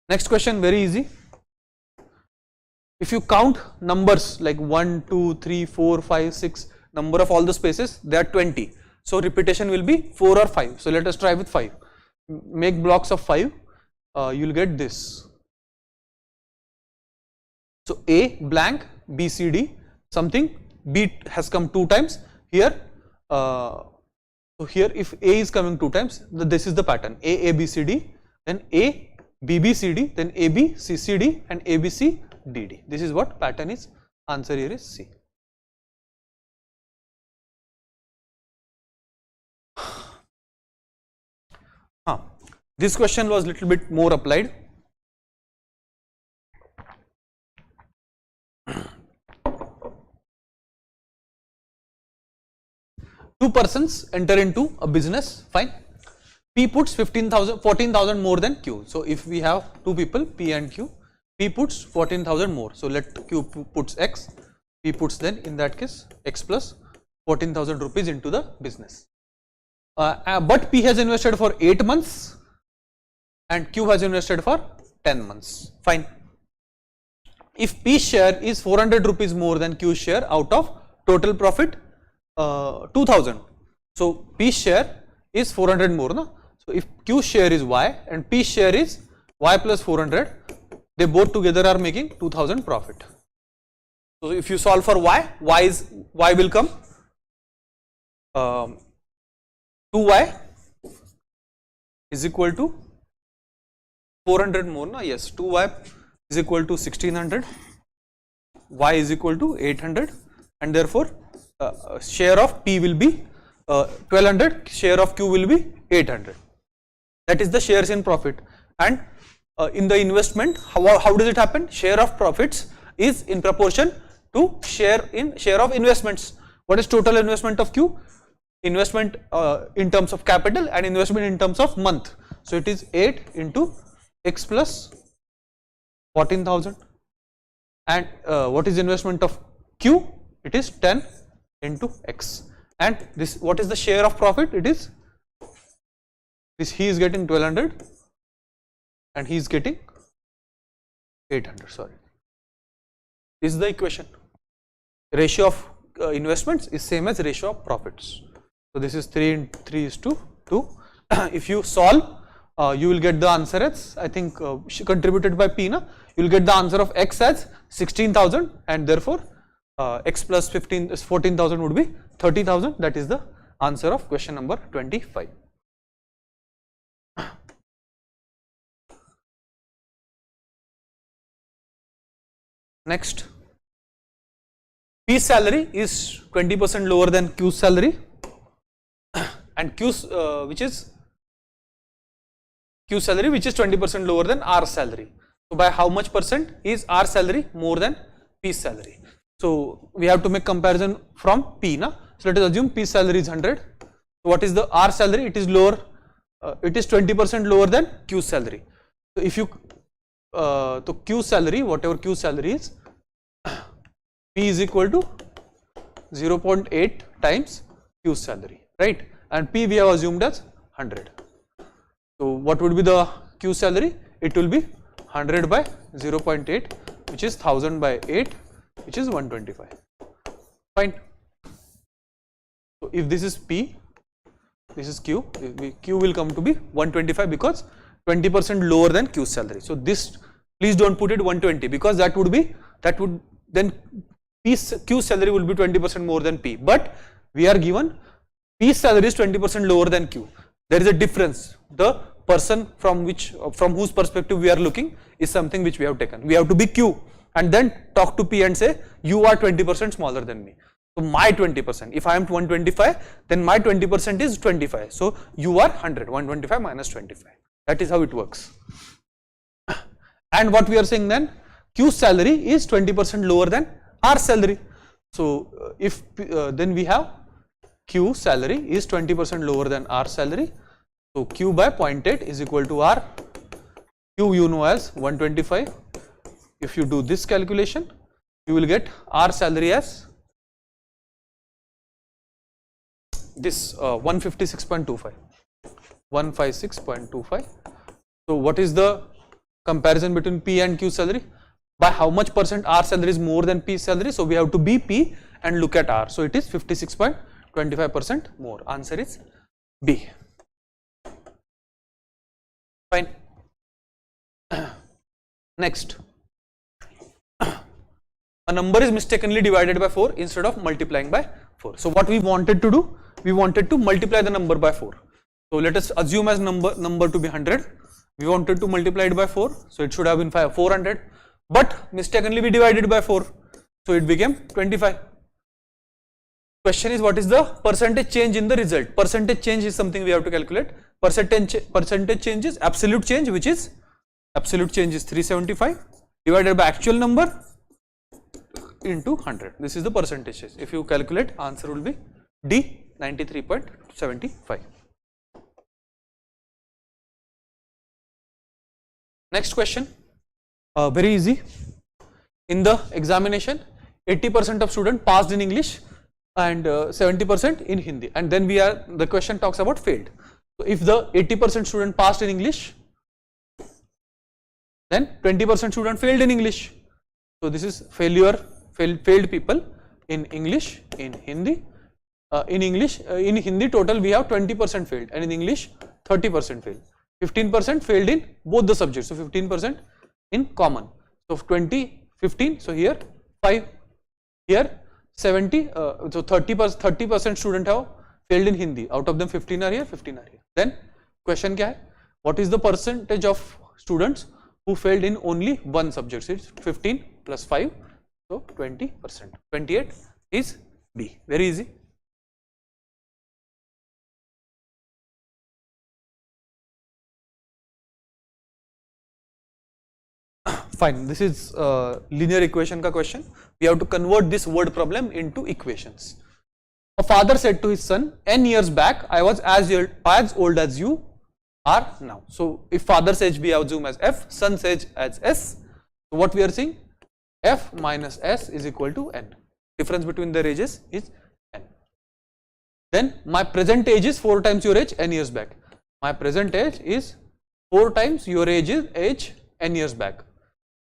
Next question, very easy. If you count numbers like 1, 2, 3, 4, 5, 6, number of all the spaces, they are 20. So repetition will be 4 or 5. So let us try with 5. Make blocks of 5. You will get this. So A blank, B, C, D, something, B has come 2 times. Here, so here if A is coming 2 times, this is the pattern. A, B, C, D, then A, B, B, C, D, then A, B, C, C, D, and A, B, C, D, D. This is what pattern is. Answer here is C. This question was little bit more applied. Two persons enter into a business, fine. P puts 14,000 more than Q. So if we have two people, P and Q, P puts 14,000 more. So let Q puts X, P puts then in that case X plus 14,000 rupees into the business. But P has invested for 8 months and Q has invested for 10 months, fine. If P share is 400 rupees more than Q share out of total profit 2000. So P share is 400 more, no? So if Q share is Y and P share is Y plus 400, they both together are making 2000 profit. So if you solve for Y will come 2Y is equal to 400 more, no? Yes, 2Y is equal to 1600, Y is equal to 800, and therefore share of P will be 1200, share of Q will be 800. That is the shares in profit. And in the investment, how does it happen? Share of profits is in proportion to share of investments. What is total investment of Q? Investment in terms of capital and investment in terms of month. So it is 8 into X plus 14,000. And what is investment of Q? It is 10 into X. And this, what is the share of profit? It is this, he is getting 1200 and he is getting 800, sorry. This is the equation. Ratio of investments is same as ratio of profits. So this is 3 into 3 is to 2. If you solve, you will get the answer as, I think contributed by P, na? You will get the answer of X as 16,000 and therefore X plus 14,000 would be 30,000. That is the answer of question number 25. Next, P's salary is 20% lower than Q's salary, and Q's salary which is 20% lower than R's salary. So by how much percent is R salary more than P's salary? So we have to make comparison from P, na? So let us assume P's salary is 100. So what is the R salary? It is lower. It is 20% lower than Q's salary. So if you so Q's salary, whatever Q's salary is, P is equal to 0.8 times Q's salary, right? And P we have assumed as 100. So what would be the Q's salary? It will be 100 by 0.8, which is 1000 by 8, which is 125. Fine. So if this is P, this is Q, Q will come to be 125 because 20% lower than Q's salary. So this, please don't put it 120 because that would then Q's salary will be 20% more than P. But we are given P's salary is 20% lower than Q. There is a difference. The person from whose perspective we are looking is something which we have taken. We have to be Q and then talk to P and say you are 20% smaller than me. So my 20%, if I am 125, then my 20% is 25. So you are 100, 125 minus 25. That is how it works. And what we are saying then, Q's salary is 20% lower than R salary. So if then we have Q salary is 20% lower than R salary. So Q by 0.8 is equal to R. Q you know as 125. If you do this calculation, you will get R salary as this 156.25. 156.25. So what is the comparison between P and Q salary? By how much percent R salary is more than P salary? So we have to be P and look at R. So it is 56.25% more. Answer is B. Fine. Next. A number is mistakenly divided by 4 instead of multiplying by 4. So what we wanted to do? We wanted to multiply the number by 4. So let us assume as number to be 100. We wanted to multiply it by 4. So it should have been 400. But mistakenly we divided by 4. So it became 25. Question is, what is the percentage change in the result? Percentage change is something we have to calculate. Percentage change is absolute change, which is absolute change is 375 divided by actual number into 100. This is the percentage change. If you calculate, answer will be D, 93.75. Next question, very easy. In the examination, 80% of students passed in English and 70% in Hindi, and then the question talks about failed. So if the 80% student passed in English, then 20% student failed in English. So this is failed people in English, in Hindi. In Hindi total we have 20% failed, and in English 30% failed. 15% failed in both the subjects, so 15% in common. So 20, 15, so here 5, here 70, so 30% student have failed in Hindi. Out of them 15 are here, 15 are here. Then question kya hai? What is the percentage of students who failed in only one subject? It's 15 plus 5, so 20%. 28 is B. Very easy. Fine, this is linear equation ka question. We have to convert this word problem into equations. A father said to his son, N years back, I was as old as you are now. So if father's age we assume as F, son's age as S. So what we are seeing? F minus S is equal to N. Difference between their ages is N. Then my present age is 4 times your age N years back. My present age is 4 times your age N years back,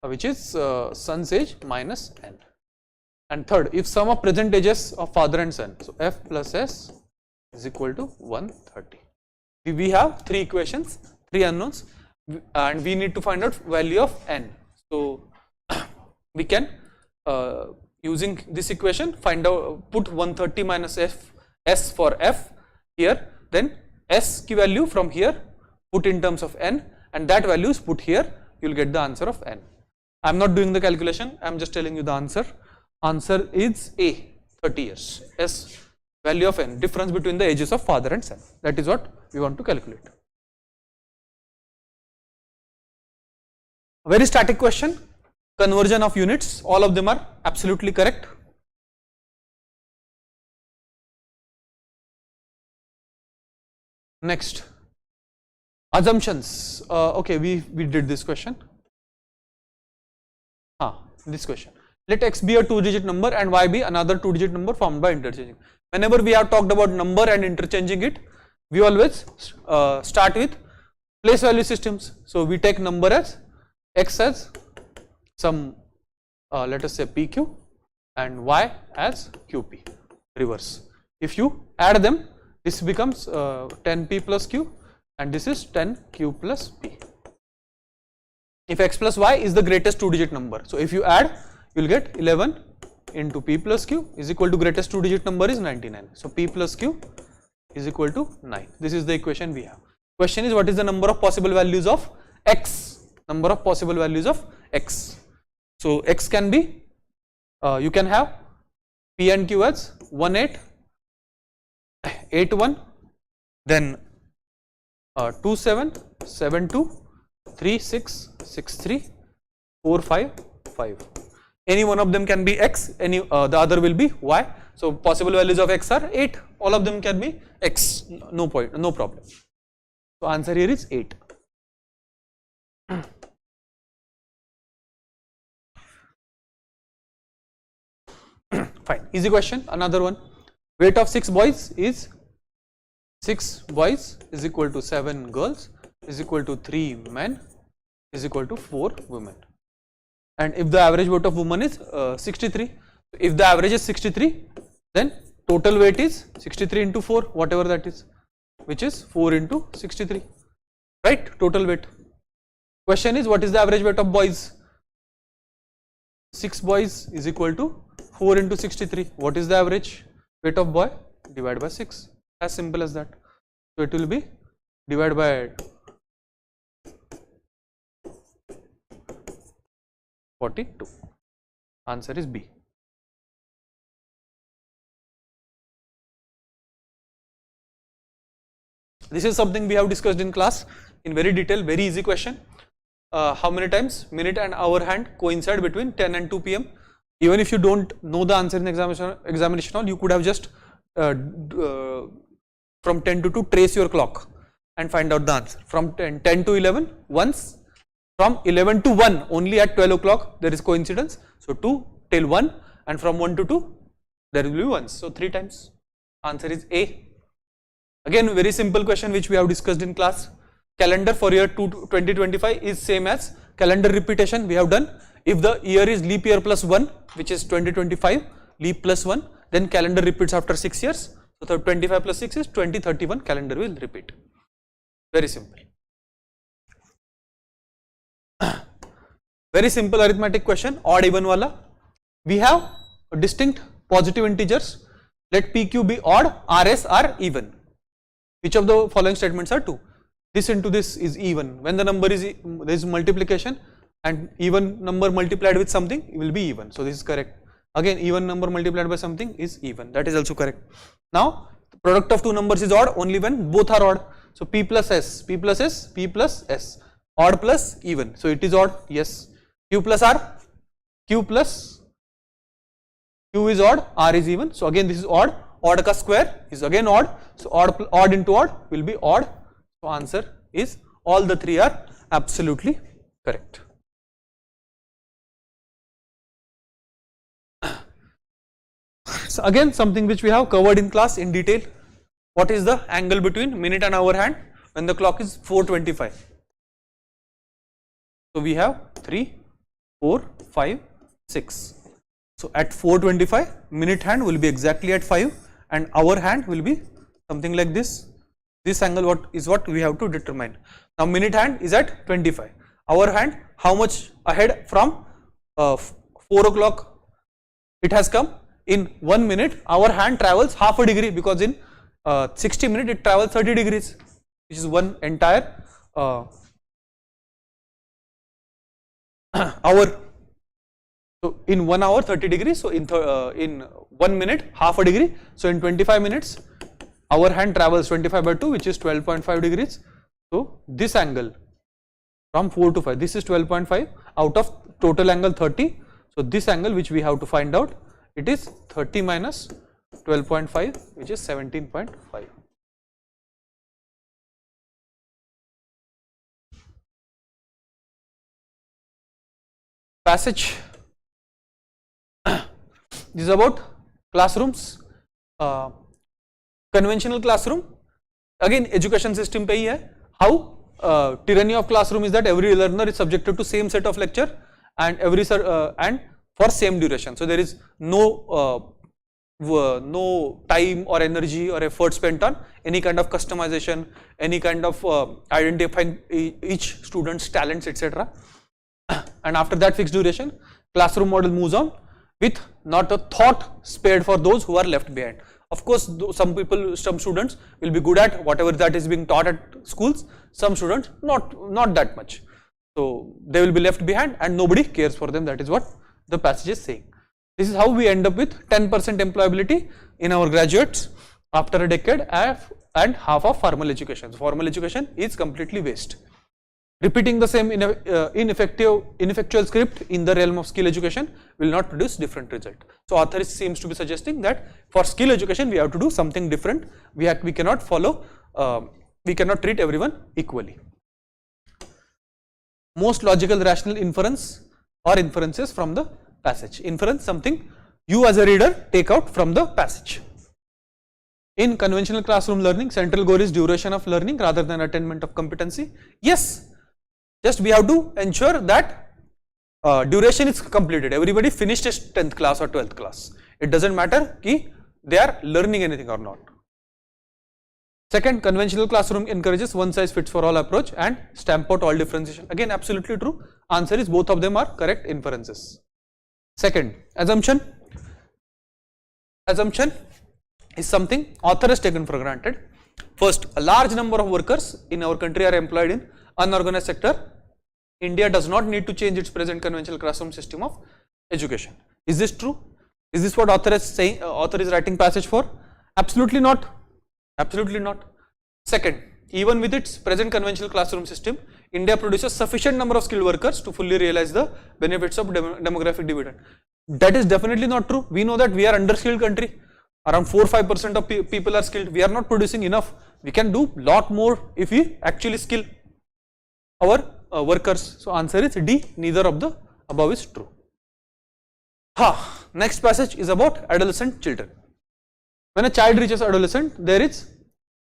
which is son's age minus N. And third, if sum of present ages of father and son, so F plus S is equal to 130. We have 3 equations, 3 unknowns, and we need to find out value of N. So we can, using this equation, find out, put 130 minus S for F here, then S ki value from here put in terms of N, and that value is put here, you will get the answer of N. I am not doing the calculation, I am just telling you the answer. Answer is A, 30 years. S, value of N, difference between the ages of father and son. That is what we want to calculate. A very static question, conversion of units, all of them are absolutely correct. Next, assumptions. Okay, we did this question. This question. Let x be a 2-digit number and y be another 2-digit number formed by interchanging. Whenever we have talked about number and interchanging it, we always start with place value systems. So we take number as x as some let us say pq and y as qp, reverse. If you add them, this becomes 10p plus q and this is 10q plus p. If x plus y is the greatest 2-digit number, so if you add, you will get 11 into p plus q is equal to greatest 2-digit number is 99. So p plus q is equal to 9. This is the equation we have. Question is, what is the number of possible values of x? Number of possible values of x. So x can be, you can have p and q as 1 8, 8 1, then 2 7, 7 2, 3 6, 6 3, 4 5, 5. Any one of them can be x, any the other will be y. So possible values of x are 8. All of them can be x. No point, no problem. So answer here is 8. Fine. Easy question. Another one. Weight of 6 boys is 6 boys is equal to 7 girls is equal to 3 men is equal to 4 women. And if the average weight of woman is 63, if the average is 63, then total weight is 63 into 4, whatever that is, which is 4 into 63, right? Total weight. Question is, what is the average weight of boys? 6 boys is equal to 4 into 63. What is the average weight of boy? Divide by 6. As simple as that. So it will be divided by 42. Answer is B. This is something we have discussed in class in very detail, very easy question. How many times minute and hour hand coincide between 10 and 2 p.m. Even if you don't know the answer in examination, you could have just from 10 to 2 trace your clock and find out the answer. From 10 to 11 once, from 11 to 1 only at 12 o'clock there is coincidence. So 2 till 1, and from 1 to 2 there will be once. So 3 times. Answer is A. Again, very simple question which we have discussed in class. Calendar for year 2025 is same as calendar repetition we have done. If the year is leap year plus 1, which is 2025, leap plus 1, then calendar repeats after 6 years. So 25 plus 6 is 2031, calendar will repeat. Very simple. Very simple arithmetic question, odd even wala. We have distinct positive integers. Let PQ be odd, RS are even. Which of the following statements are true? This into this is even. When the number is, there is multiplication and even number multiplied with something will be even. So this is correct. Again, even number multiplied by something is even. That is also correct. Now, the product of two numbers is odd only when both are odd. So P plus S, P plus S, P plus S. Odd plus even. So it is odd. Yes. Q plus R, Q plus Q is odd, R is even. So again this is odd. Odd ka square is again odd. So odd into odd will be odd. So answer is all the three are absolutely correct. So again something which we have covered in class in detail. What is the angle between minute and hour hand when the clock is 4:25? So we have 3, 4, 5, 6. So at 4:25 minute hand will be exactly at 5 and hour hand will be something like this. This angle what we have to determine. Now minute hand is at 25. Hour hand how much ahead from 4 o'clock it has come? In 1 minute our hand travels half a degree, because in 60 minutes it travels 30 degrees, which is one entire hour. So in 1 hour 30 degrees, so in 1 minute half a degree, so in 25 minutes our hand travels 25 by 2, which is 12.5 degrees. So this angle from 4 to 5, this is 12.5 out of total angle 30. So this angle which we have to find out, it is 30 minus 12.5, which is 17.5. Passage This is about classrooms. Conventional classroom, again education system पे ही है. How tyranny of classroom is that every learner is subjected to same set of lecture and and for same duration. So there is no time or energy or effort spent on any kind of customization, any kind of identifying each student's talents, etc. And after that fixed duration, classroom model moves on with not a thought spared for those who are left behind. Of course, some students will be good at whatever that is being taught at schools, some students not that much. So they will be left behind and nobody cares for them. That is what the passage is saying. This is how we end up with 10% employability in our graduates after a decade and half of formal education. So formal education is completely waste. Repeating the same ineffectual script in the realm of skill education will not produce different result. So author seems to be suggesting that for skill education we have to do something different. We cannot follow, we cannot treat everyone equally. Most logical rational inference or inferences from the passage. Inference, something you as a reader take out from the passage. In conventional classroom learning, central goal is duration of learning rather than attainment of competency. Yes, just we have to ensure that duration is completed. Everybody finished his 10th class or 12th class. It doesn't matter ki they are learning anything or not. Second, conventional classroom encourages one size fits for all approach and stamp out all differentiation. Again, absolutely true. Answer is both of them are correct inferences. Second, assumption. Assumption is something author has taken for granted. First, a large number of workers in our country are employed in unorganized sector. India does not need to change its present conventional classroom system of education. Is this true? Is this what author is saying? Author is writing passage for? Absolutely not. Absolutely not. Second, even with its present conventional classroom system, India produces sufficient number of skilled workers to fully realize the benefits of demographic dividend. That is definitely not true. We know that we are under-skilled country. Around 4-5% of people are skilled. We are not producing enough. We can do lot more if we actually skill our workers. So answer is D. Neither of the above is true. Next passage is about adolescent children. When a child reaches adolescent, there is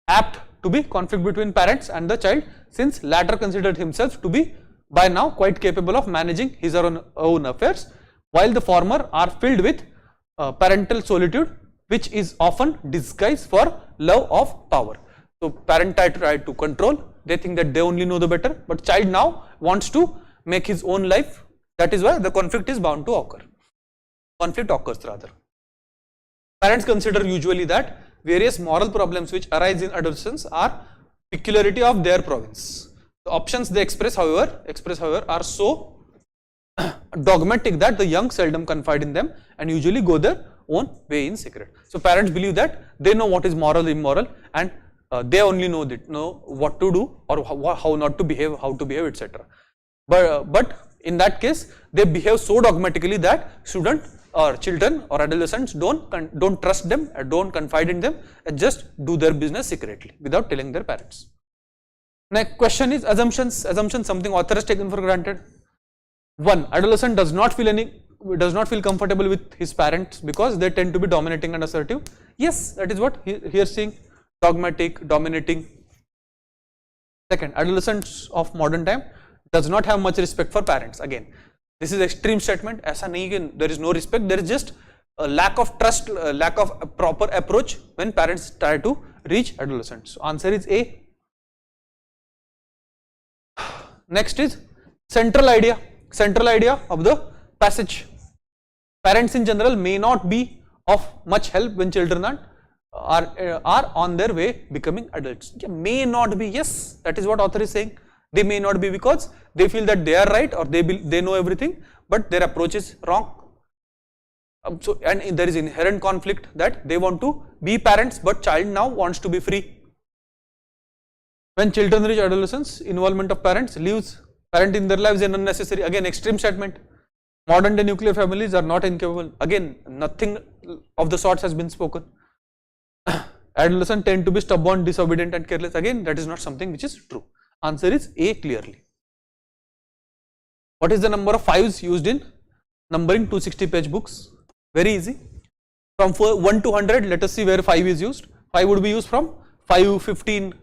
apt to be conflict between parents and the child, since latter considered himself to be by now quite capable of managing his or own affairs, while the former are filled with parental solitude, which is often disguised for love of power. So parent try to control, they think that they only know the better, but child now wants to make his own life. That is why the conflict is bound to occur. Conflict occurs rather. Parents consider usually that various moral problems which arise in adolescence are peculiarity of their province. The options they express however are so dogmatic that the young seldom confide in them and usually go their own way in secret. So parents believe that they know what is moral, immoral, and they only know what to do or how not to behave, how to behave, etc. But in that case, they behave so dogmatically that student or children or adolescents don't trust them, don't confide in them, and just do their business secretly without telling their parents. Next question is assumptions. Assumptions, something author has taken for granted. 1. Adolescent does not feel comfortable with his parents because they tend to be dominating and assertive. Yes, that is what he is saying. Dogmatic, dominating. Second, adolescents of modern time does not have much respect for parents. Again, this is extreme statement. ऐसा नहीं कि there is no respect. There is just a lack of trust, lack of a proper approach when parents try to reach adolescents. So answer is A. Next is central idea. Central idea of the passage. Parents in general may not be of much help when children are on their way becoming adults. May not be, yes, that is what author is saying. They may not be because they feel that they are right or they know everything, but their approach is wrong. And there is inherent conflict that they want to be parents, but child now wants to be free. When children reach adolescence, involvement of parent in their lives is unnecessary. Again, extreme statement. Modern day nuclear families are not incapable. Again, nothing of the sorts has been spoken. Adolescents tend to be stubborn, disobedient and careless. Again, that is not something which is true. Answer is A clearly. What is the number of 5s used in numbering 260 page books? Very easy. From 1 to 100, let us see where 5 is used. 5 would be used from 5, 15,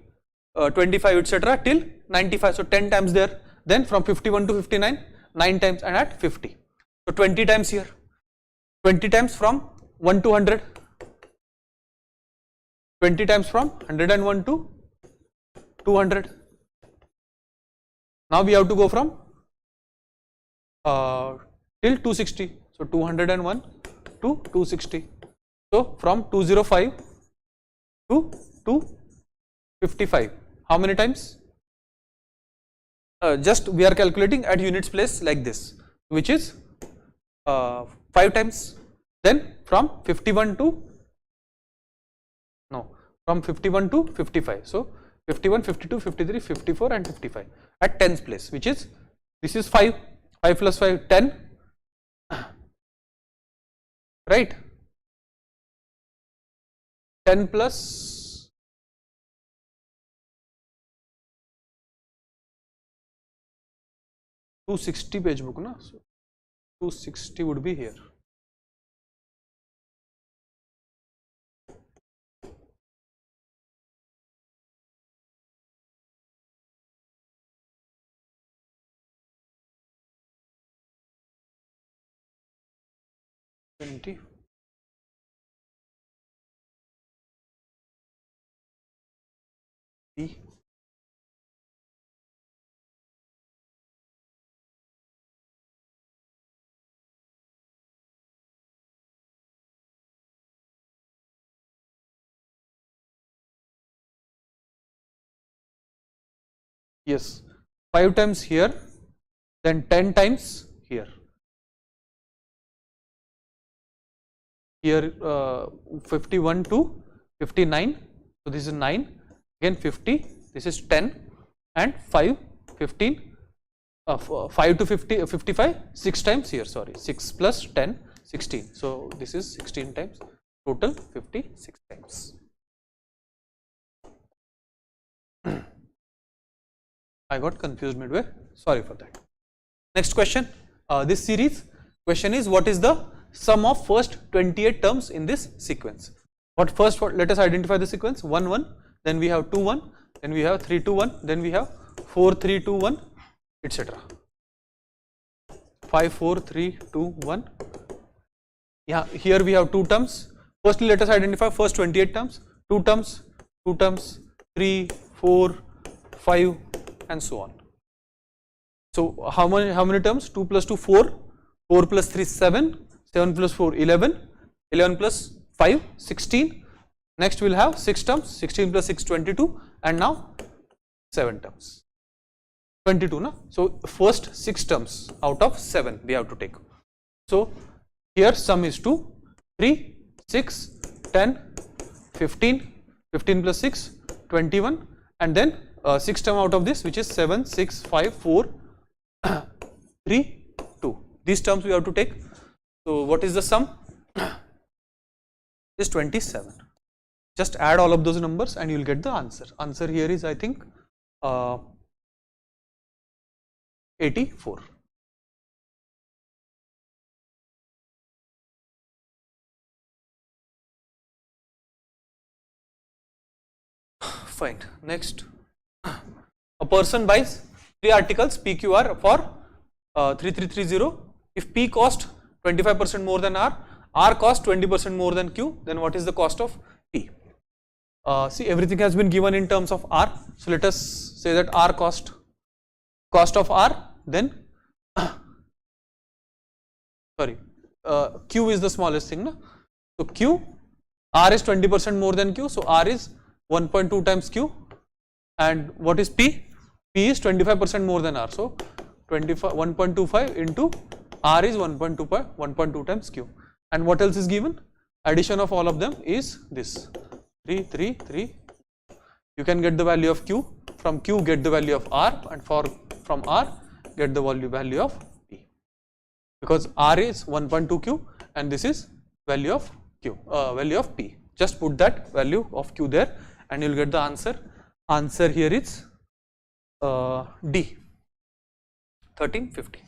25, etc. till 95. So 10 times there. Then from 51 to 59, 9 times, and at 50. So 20 times here. 20 times from 1 to 100. 20 times from 101 to 200. Now we have to go from till 260. So 201 to 260. So from 205 to 255. How many times? Just we are calculating at units place like this, which is 5 times. Then from 51 to from 51 to 55. So 51, 52, 53, 54 and 55 at 10's place, which is, this is 5, 5 plus 5, 10, right? 10 plus 260 page book, na? So 260 would be here. B. Yes, 5 times here, then 10 times here. Here 51 to 59, so this is 9, again 50, this is 10, and 5, 15, 5 to 50, 55, 6 times here, sorry, 6 plus 10, 16. So this is 16 times, total 56 times. I got confused midway, sorry for that. Next question, this series question is, what is the sum of first 28 terms in this sequence? Let us identify the sequence. 1 1, then we have 2 1, then we have 3 2 1, then we have 4 3 2 1, etc. 5 4 3 2 1. Yeah, here we have 2 terms. Firstly, let us identify first 28 terms. 2 terms, 2 terms, 3 4 5 and so on. So how many terms? 2 plus 2 4, 4 plus 3 7, 7 plus 4 11, 11 plus 5 16. Next we will have 6 terms, 16 plus 6 22, and now 7 terms, 22 na. So first 6 terms out of 7 we have to take. So here sum is 2, 3, 6, 10, 15, 15 plus 6 21, and then 6 term out of this, which is 7 6 5 4 3 2. These terms we have to take. So what is the sum? Is 27. Just add all of those numbers and you will get the answer. Answer here is, I think, 84. Fine. Next, a person buys 3 articles PQR for 3330. If P cost 25% more than R cost 20% more than Q, then what is the cost of P? See, everything has been given in terms of R. So let us say that R cost of R, then sorry, Q is the smallest thing, no? So Q, R is 20% more than Q, so R is 1.2 times Q, and what is P? P is 25% more than R, so 1.25 into R is 1.2 times Q. And what else is given? Addition of all of them is this 3 3 3. You can get the value of Q, from Q get the value of R, and from R get the value of P, because R is 1.2 Q and this is value of Q, value of P. Just put that value of Q there and you will get the answer. Answer here is D, 1350.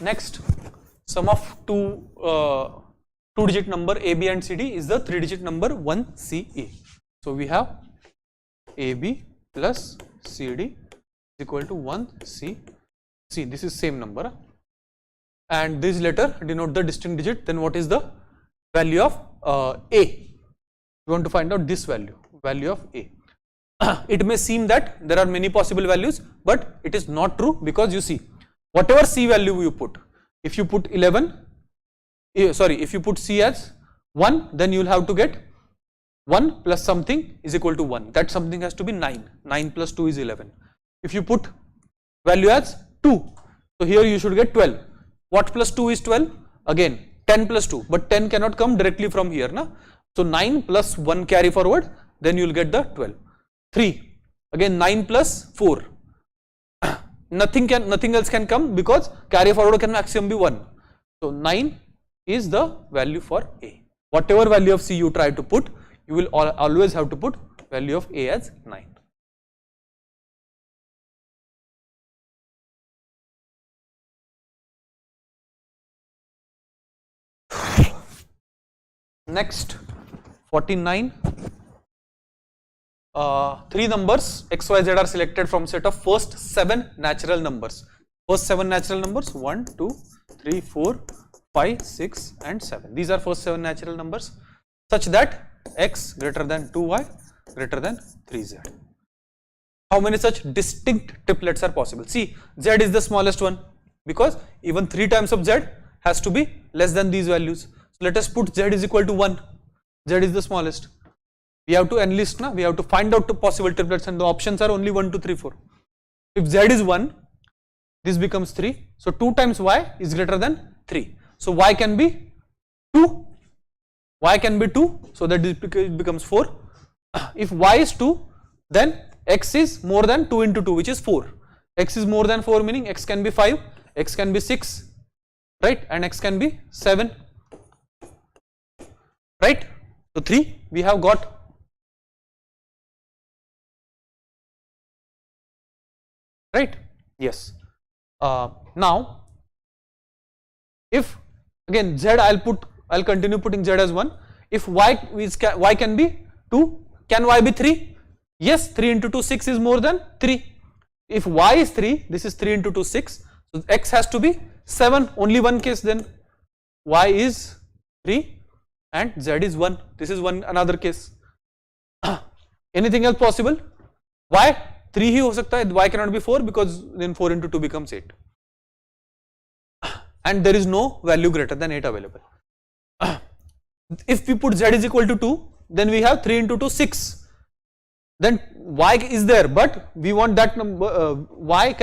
Next, sum of two digit number AB and CD is the 3-digit number 1CA. So we have AB plus CD is equal to 1C. This is same number, and this letter denote the distinct digit. Then what is the value of A? We want to find out this value of A. It may seem that there are many possible values, but it is not true, because you see, whatever C value you put, if you put 11, if you put C as 1, then you will have to get 1 plus something is equal to 1. That something has to be 9. 9 plus 2 is 11. If you put value as 2, so here you should get 12. What plus 2 is 12? Again 10 plus 2, but 10 cannot come directly from here, na? So 9 plus 1 carry forward, then you will get the 12. 3, again 9 plus 4. Nothing else can come, because carry forward can maximum be 1. So 9 is the value for A. Whatever value of C you try to put, you will always have to put value of A as 9. Next, 49. 3 numbers x, y, z are selected from set of first 7 natural numbers. First 7 natural numbers 1, 2, 3, 4, 5, 6 and 7. These are first 7 natural numbers such that x greater than 2y greater than 3z. How many such distinct triplets are possible? See, z is the smallest one, because even 3 times of z has to be less than these values. So let us put z is equal to 1. Z is the smallest. We have to enlist, we have to find out the possible triplets, and the options are only 1, 2, 3, 4. If z is 1, this becomes 3. So 2 times y is greater than 3. So y can be 2. Y can be 2. So that it becomes 4. If y is 2, then x is more than 2 into 2, which is 4. X is more than 4, meaning x can be 5, x can be 6, right? And x can be 7, right? So 3 we have got. Right? Yes. Now, if again z I'll continue putting z as 1. If y can be 2, can y be 3? Yes, 3 into 2, 6 is more than 3. If y is 3, this is 3 into 2, 6. So x has to be 7. Only one case then. Y is 3 and z is 1. This is another case. Anything else possible? Y 3 ही हो सकता है, y cannot be 4, because then 4 into 2 becomes 8. And there is no value greater than 8 available. If we put z is equal to 2, then we have 3 into 2, 6. Then y is there, but we want that number, y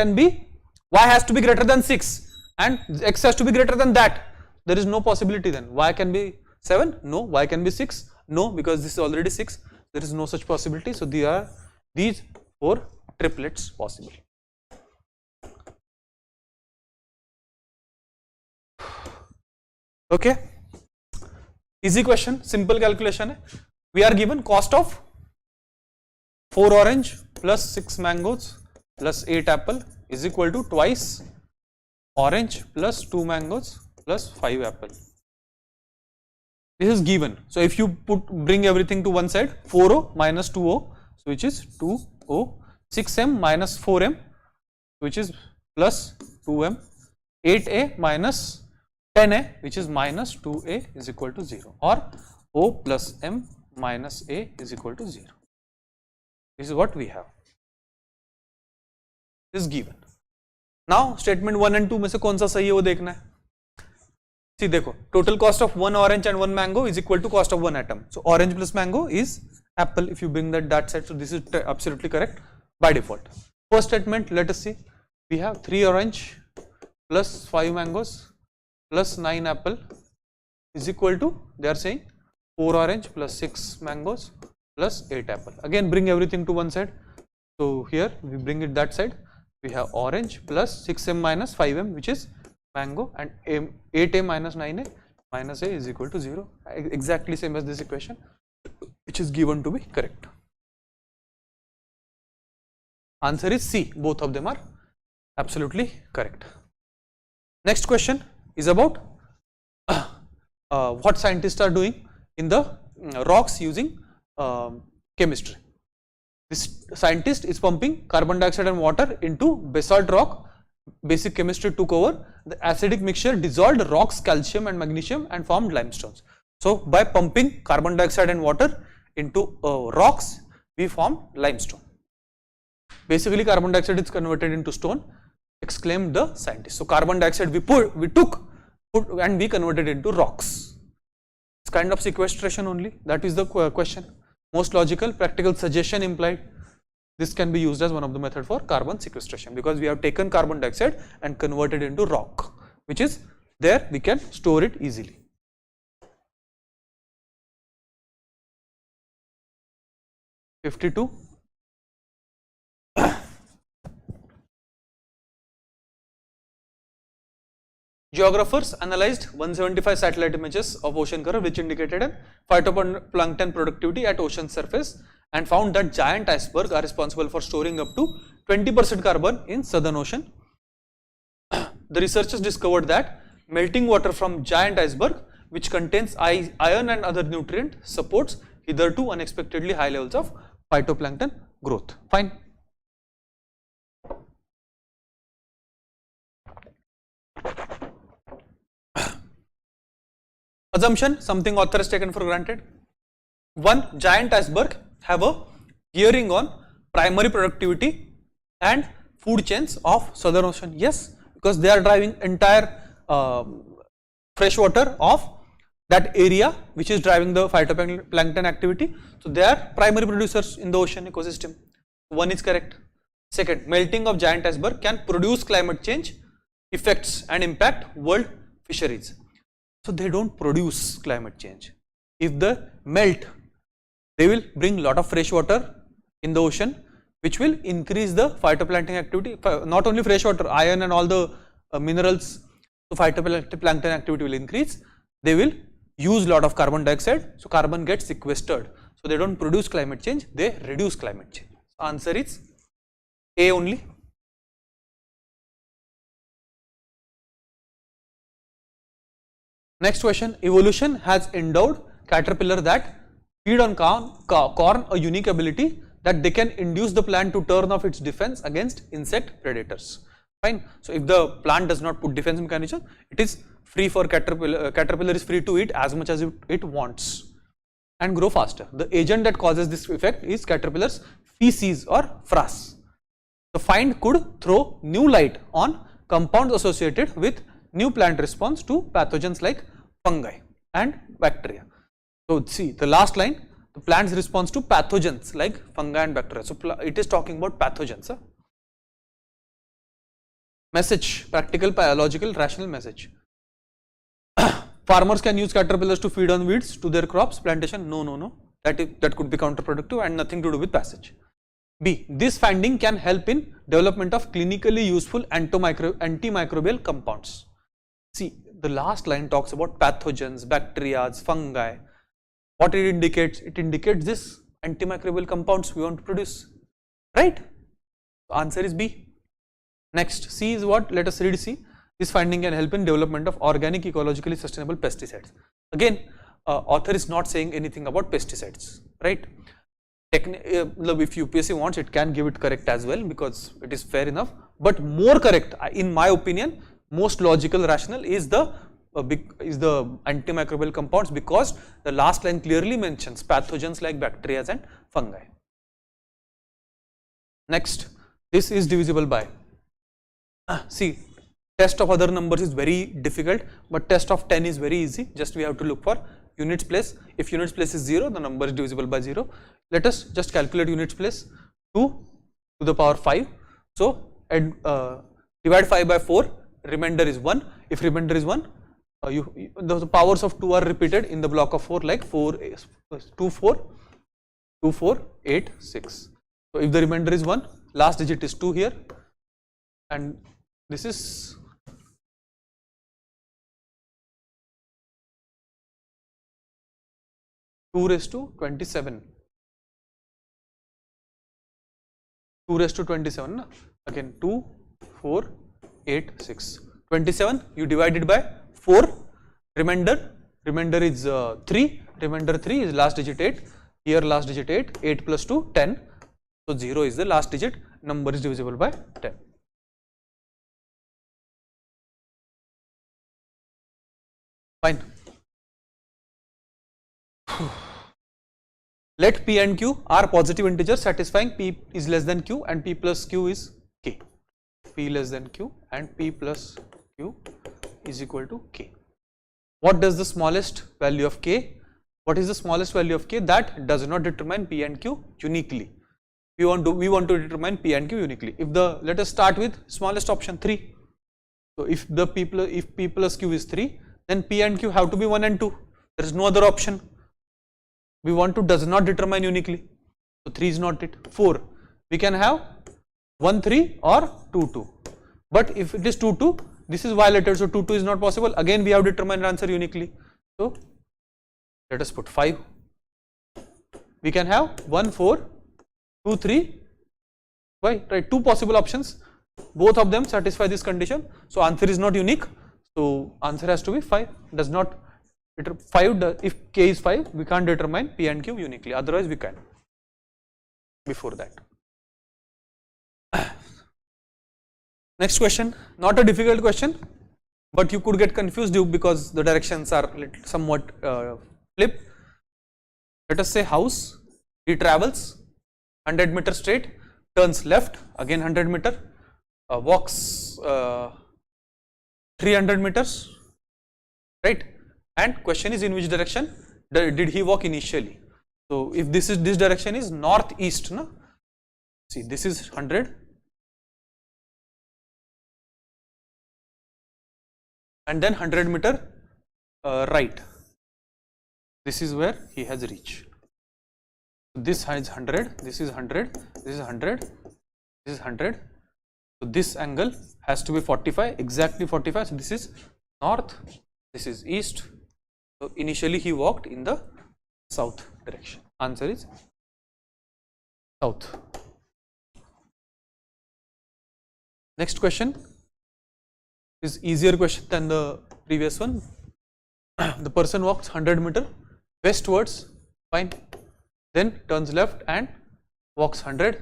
has to be greater than 6 and x has to be greater than that. There is no possibility then. Y can be 7? No. Y can be 6? No, because this is already 6. There is no such possibility. So there are these 4 triplets possible. Okay, easy question, simple calculation hai. We are given cost of 4 orange plus 6 mangoes plus 8 apple is equal to twice orange plus 2 mangoes plus 5 apple. This is given. So if you bring everything to one side, 4o minus 2o, so which is 2o, 6m minus 4m, which is plus 2m, 8a minus 10a, which is minus 2a is equal to 0, or o plus m minus a is equal to 0. This is what we have. This is given. Now statement 1 and 2 में से कौन सा सही है वो देखना है. See देखो, total cost of 1 orange and 1 mango is equal to cost of 1 atom. So orange plus mango is apple if you bring that side. So this is absolutely correct by default. First statement, let us see. We have 3 orange plus 5 mangoes plus 9 apple is equal to, they are saying 4 orange plus 6 mangoes plus 8 apple. Again bring everything to one side. So here we bring it that side. We have orange plus 6m minus 5m, which is mango, and 8a minus 9a minus a is equal to 0. Exactly same as this equation, which is given to be correct. Answer is C. Both of them are absolutely correct. Next question is about what scientists are doing in the rocks using chemistry. This scientist is pumping carbon dioxide and water into basalt rock. Basic chemistry took over. The acidic mixture dissolved rocks, calcium and magnesium and formed limestones. So by pumping carbon dioxide and water into rocks, we formed limestone. Basically carbon dioxide is converted into stone, exclaimed the scientist. So carbon dioxide we took and we converted into rocks. It's kind of sequestration only. That is the question. Most logical, practical suggestion implied. This can be used as one of the method for carbon sequestration, because we have taken carbon dioxide and converted into rock, which is there, we can store it easily. (52) Geographers analyzed 175 satellite images of ocean current which indicated a phytoplankton productivity at ocean surface and found that giant icebergs are responsible for storing up to 20% carbon in southern ocean. The researchers discovered that melting water from giant iceberg, which contains iron and other nutrient, supports hitherto unexpectedly high levels of phytoplankton growth. Fine. Assumption, something author has taken for granted. One, giant iceberg have a bearing on primary productivity and food chains of southern ocean. Yes, because they are driving entire fresh water of that area which is driving the phytoplankton activity. So they are primary producers in the ocean ecosystem. One is correct. Second, melting of giant iceberg can produce climate change effects and impact world fisheries. So they don't produce climate change. If they melt, they will bring lot of fresh water in the ocean, which will increase the phytoplankton activity. Not only fresh water, iron and all the minerals, so phytoplankton activity will increase. They will use lot of carbon dioxide, so carbon gets sequestered. So they don't produce climate change, they reduce climate change. So answer is A only. Next question, evolution has endowed caterpillar that feed on corn a unique ability that they can induce the plant to turn off its defense against insect predators. Fine. So if the plant does not put defense mechanism, it is free for caterpillar is free to eat as much as it wants and grow faster. The agent that causes this effect is caterpillar's feces or frass. The find could throw new light on compounds associated with new plant response to pathogens like fungi and bacteria. So see the last line, the plant's response to pathogens like fungi and bacteria. So it is talking about pathogens. Message, practical, biological, rational message. Farmers can use caterpillars to feed on weeds to their crops, plantation. No. That could be counterproductive and nothing to do with passage. B. This finding can help in development of clinically useful antimicrobial compounds. See, the last line talks about pathogens, bacteria, fungi. What it indicates? It indicates this antimicrobial compounds we want to produce, right? The answer is B. Next, C is what? Let us read C. This finding can help in development of organic, ecologically sustainable pesticides. Again, author is not saying anything about pesticides, right? If UPSC wants, it can give it correct as well because it is fair enough. But more correct, in my opinion, most logical, rational is the antimicrobial compounds, because the last line clearly mentions pathogens like bacteria and fungi. Next, this is divisible by. See, test of other numbers is very difficult, but test of 10 is very easy. Just we have to look for units place. If units place is 0, the number is divisible by 0. Let us just calculate units place. 2 to the power 5. So divide 5 by 4. Remainder is 1. If remainder is 1, the powers of 2 are repeated in the block of 4, like 2, 4, 8, 6. So if the remainder is 1, last digit is 2 here, and this is 2 raised to 27. 2 raised to 27. Again 2, 4, 8, 6. 27, you divide it by 4, remainder is 3, remainder 3 is last digit 8, here last digit 8, 8 plus 2, 10, so 0 is the last digit, number is divisible by 10. Fine. Let P and Q are positive integers satisfying P is less than Q and P plus Q is K. P less than Q and P plus Q is equal to K. What does the smallest value of K? What is the smallest value of K? That does not determine P and Q uniquely. We want to determine P and Q uniquely. Let us start with smallest option 3. So if P plus Q is 3, then P and Q have to be 1 and 2. There is no other option. We want to does not determine uniquely. So 3 is not it. 4. We can have 1 3 or 2 2. But if it is 2 2, this is violated. So 2 2 is not possible. Again we have determined answer uniquely. So let us put 5. We can have 1 4, 2 3. Why? Right? 2 possible options. Both of them satisfy this condition. So answer is not unique. So answer has to be 5. Does not 5, if K is 5, we can't determine P and Q uniquely, otherwise we can. Before that. Next question, not a difficult question, but you could get confused because the directions are somewhat flipped. Let us say house, he travels 100 meter straight, turns left, again 100 meter, walks 300 meters, right? And question is in which direction did he walk initially? So if this direction is northeast, no? See, this is 100 and then 100 meter right. This is where he has reached. This is 100, this is 100, this is 100, this is 100. So this angle has to be 45, exactly 45. So this is north, this is east. So initially he walked in the south direction. Answer is south. Next question is easier question than the previous one. The person walks 100 meter westwards, fine. Then turns left and walks 100.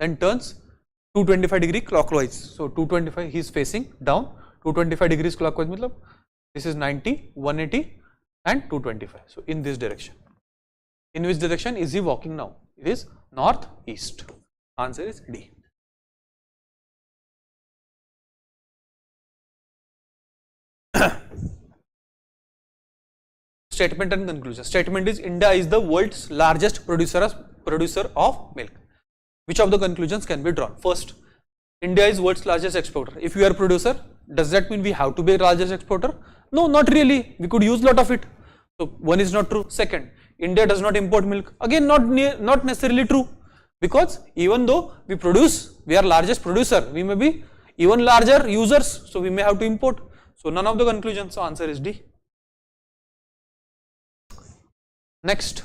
Then turns 225 degree clockwise. So 225 he is facing down. 225 degrees clockwise means this is 90, 180 and 225. So in this direction. In which direction is he walking now? It is northeast. Answer is D. Statement and conclusion. Statement is India is the world's largest producer of milk. Which of the conclusions can be drawn? First, India is world's largest exporter. If you are a producer, does that mean we have to be the largest exporter? No, not really. We could use lot of it. So one is not true. Second, India does not import milk. Again, not necessarily true, because even though we are largest producer, we may be even larger users. So we may have to import. So none of the conclusions. So answer is D. Next.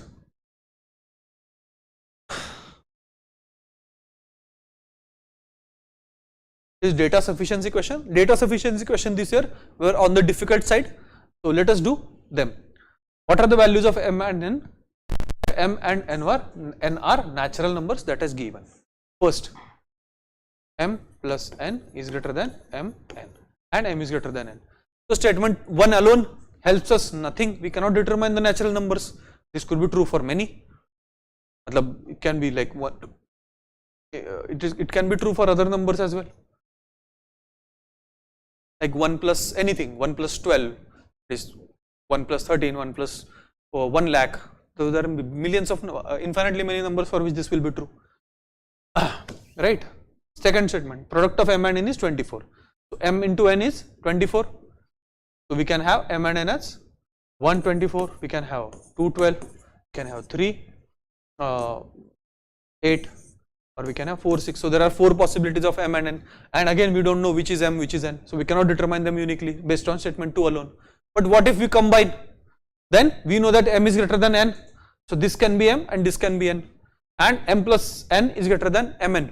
Is data sufficiency question. Data sufficiency question this year were on the difficult side. So let us do them. What are the values of M and N? M and N are natural numbers that is given. First, M plus N is greater than M N and M is greater than N. So statement 1 alone helps us nothing. We cannot determine the natural numbers. This could be true for many. It can be like what? It can be true for other numbers as well. Like 1 plus anything, 1 plus 12 is 1 plus 13, 1 plus 1 lakh. So there are millions of infinitely many numbers for which this will be true. Right. Second statement, product of M and N is 24. So M into N is 24. So we can have M and N as 124. We can have 212. We can have 3, 8. Or we can have 4, 6. So there are 4 possibilities of M and N, and again we don't know which is M, which is N. So we cannot determine them uniquely based on statement 2 alone. But what if we combine? Then we know that M is greater than N. So this can be M and this can be N, and M plus N is greater than Mn.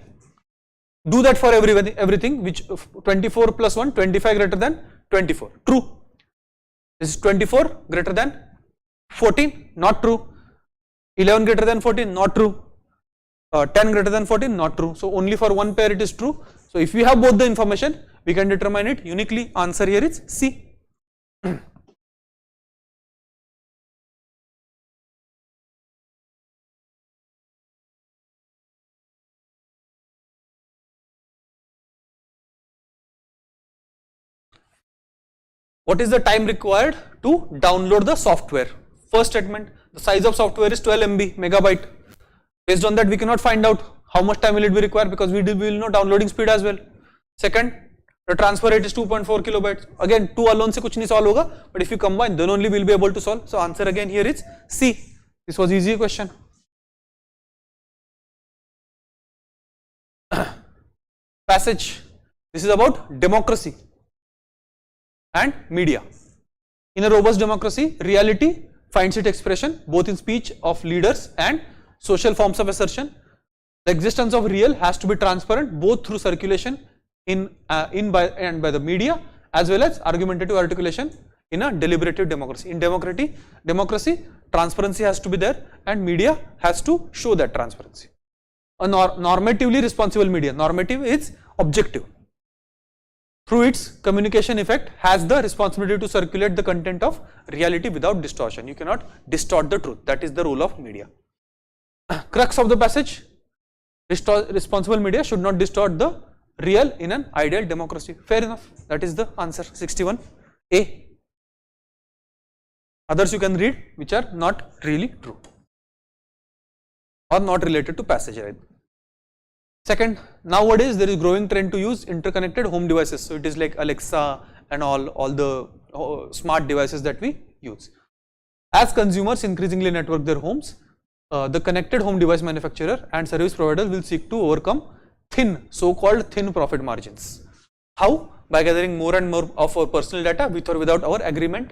Do that for everything, which 24 plus 1, 25 greater than 24. True. This is 24 greater than 14, not true. 11 greater than 14, not true. 10 greater than 14, not true. So only for one pair it is true. So if we have both the information, we can determine it uniquely. Answer here is C. What is the time required to download the software? First statement, the size of software is 12 MB, megabyte. Based on that, we cannot find out how much time will it be required because we will know downloading speed as well. Second, the transfer rate is 2.4 kilobytes. Again, 2 alone se kuch nahi solve hoga, but if you combine, then only we will be able to solve. So answer again here is C. This was easy question. Passage. This is about democracy and media. In a robust democracy, reality finds its expression both in speech of leaders and social forms of assertion. The existence of real has to be transparent both through circulation by the media as well as argumentative articulation in a deliberative democracy. In democracy, transparency has to be there and media has to show that transparency. A normatively responsible media, normative is objective. Through its communication effect has the responsibility to circulate the content of reality without distortion. You cannot distort the truth. That is the role of media. Crux of the passage, responsible media should not distort the real in an ideal democracy. Fair enough. That is the answer, 61A. Others you can read which are not really true or not related to passage, right? Second, nowadays there is growing trend to use interconnected home devices. So it is like Alexa and all the smart devices that we use. As consumers increasingly network their homes, the connected home device manufacturer and service providers will seek to overcome so-called thin profit margins. How? By gathering more and more of our personal data with or without our agreement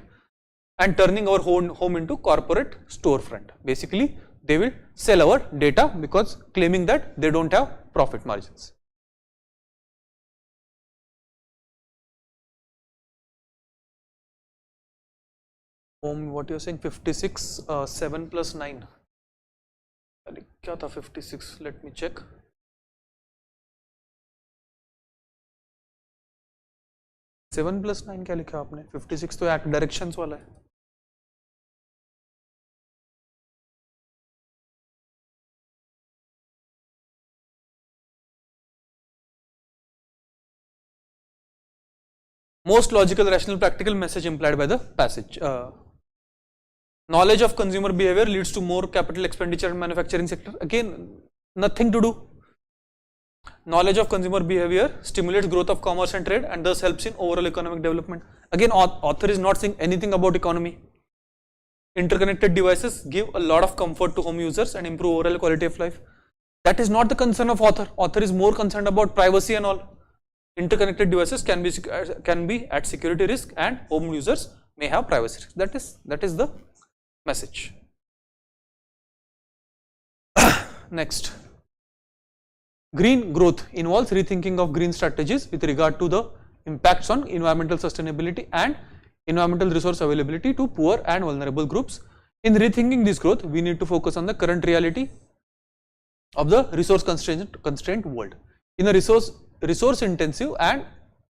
and turning our home into corporate storefront. Basically, they will sell our data because claiming that they don't have profit margins. Home, what you are saying, 56, 7 plus 9. Kya tha 56? Let me check. Seven plus 9 क्या लिखा आपने? 56 तो directions वाला है. Most logical, rational, practical message implied by the passage. Knowledge of consumer behavior leads to more capital expenditure in manufacturing sector. Again, nothing to do. Knowledge of consumer behavior stimulates growth of commerce and trade and thus helps in overall economic development. Again, author is not saying anything about economy. Interconnected devices give a lot of comfort to home users and improve overall quality of life. That is not the concern of author. Author is more concerned about privacy and all. Interconnected devices can be at security risk and home users may have privacy risk. That is the message. Next, green growth involves rethinking of green strategies with regard to the impacts on environmental sustainability and environmental resource availability to poor and vulnerable groups. In rethinking this growth, we need to focus on the current reality of the resource constrained world. In a resource intensive and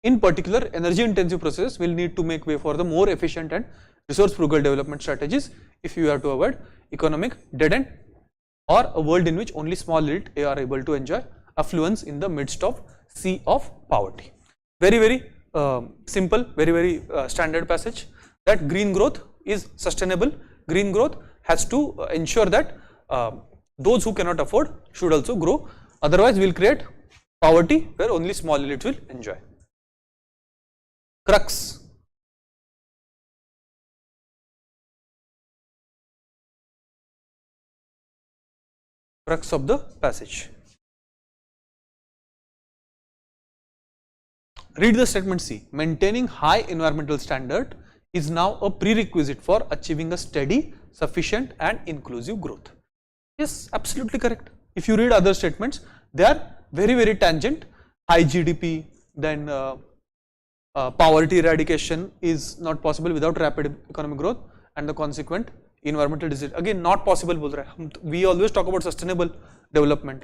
in particular energy intensive processes, will need to make way for the more efficient and resource frugal development strategies if you have to avoid economic dead end or a world in which only small elite are able to enjoy affluence in the midst of sea of poverty. Very simple, very standard passage, that green growth is sustainable. Green growth has to ensure that those who cannot afford should also grow, otherwise we will create poverty where only small elites will enjoy. Crux. Crux of the passage. Read the statement C. Maintaining high environmental standard is now a prerequisite for achieving a steady, sufficient and inclusive growth. Yes, absolutely correct. If you read other statements, they are very tangent. high GDP, then poverty eradication is not possible without rapid economic growth, and the consequent environmental disease. Again, not possible बोल रहा है. We always talk about sustainable development.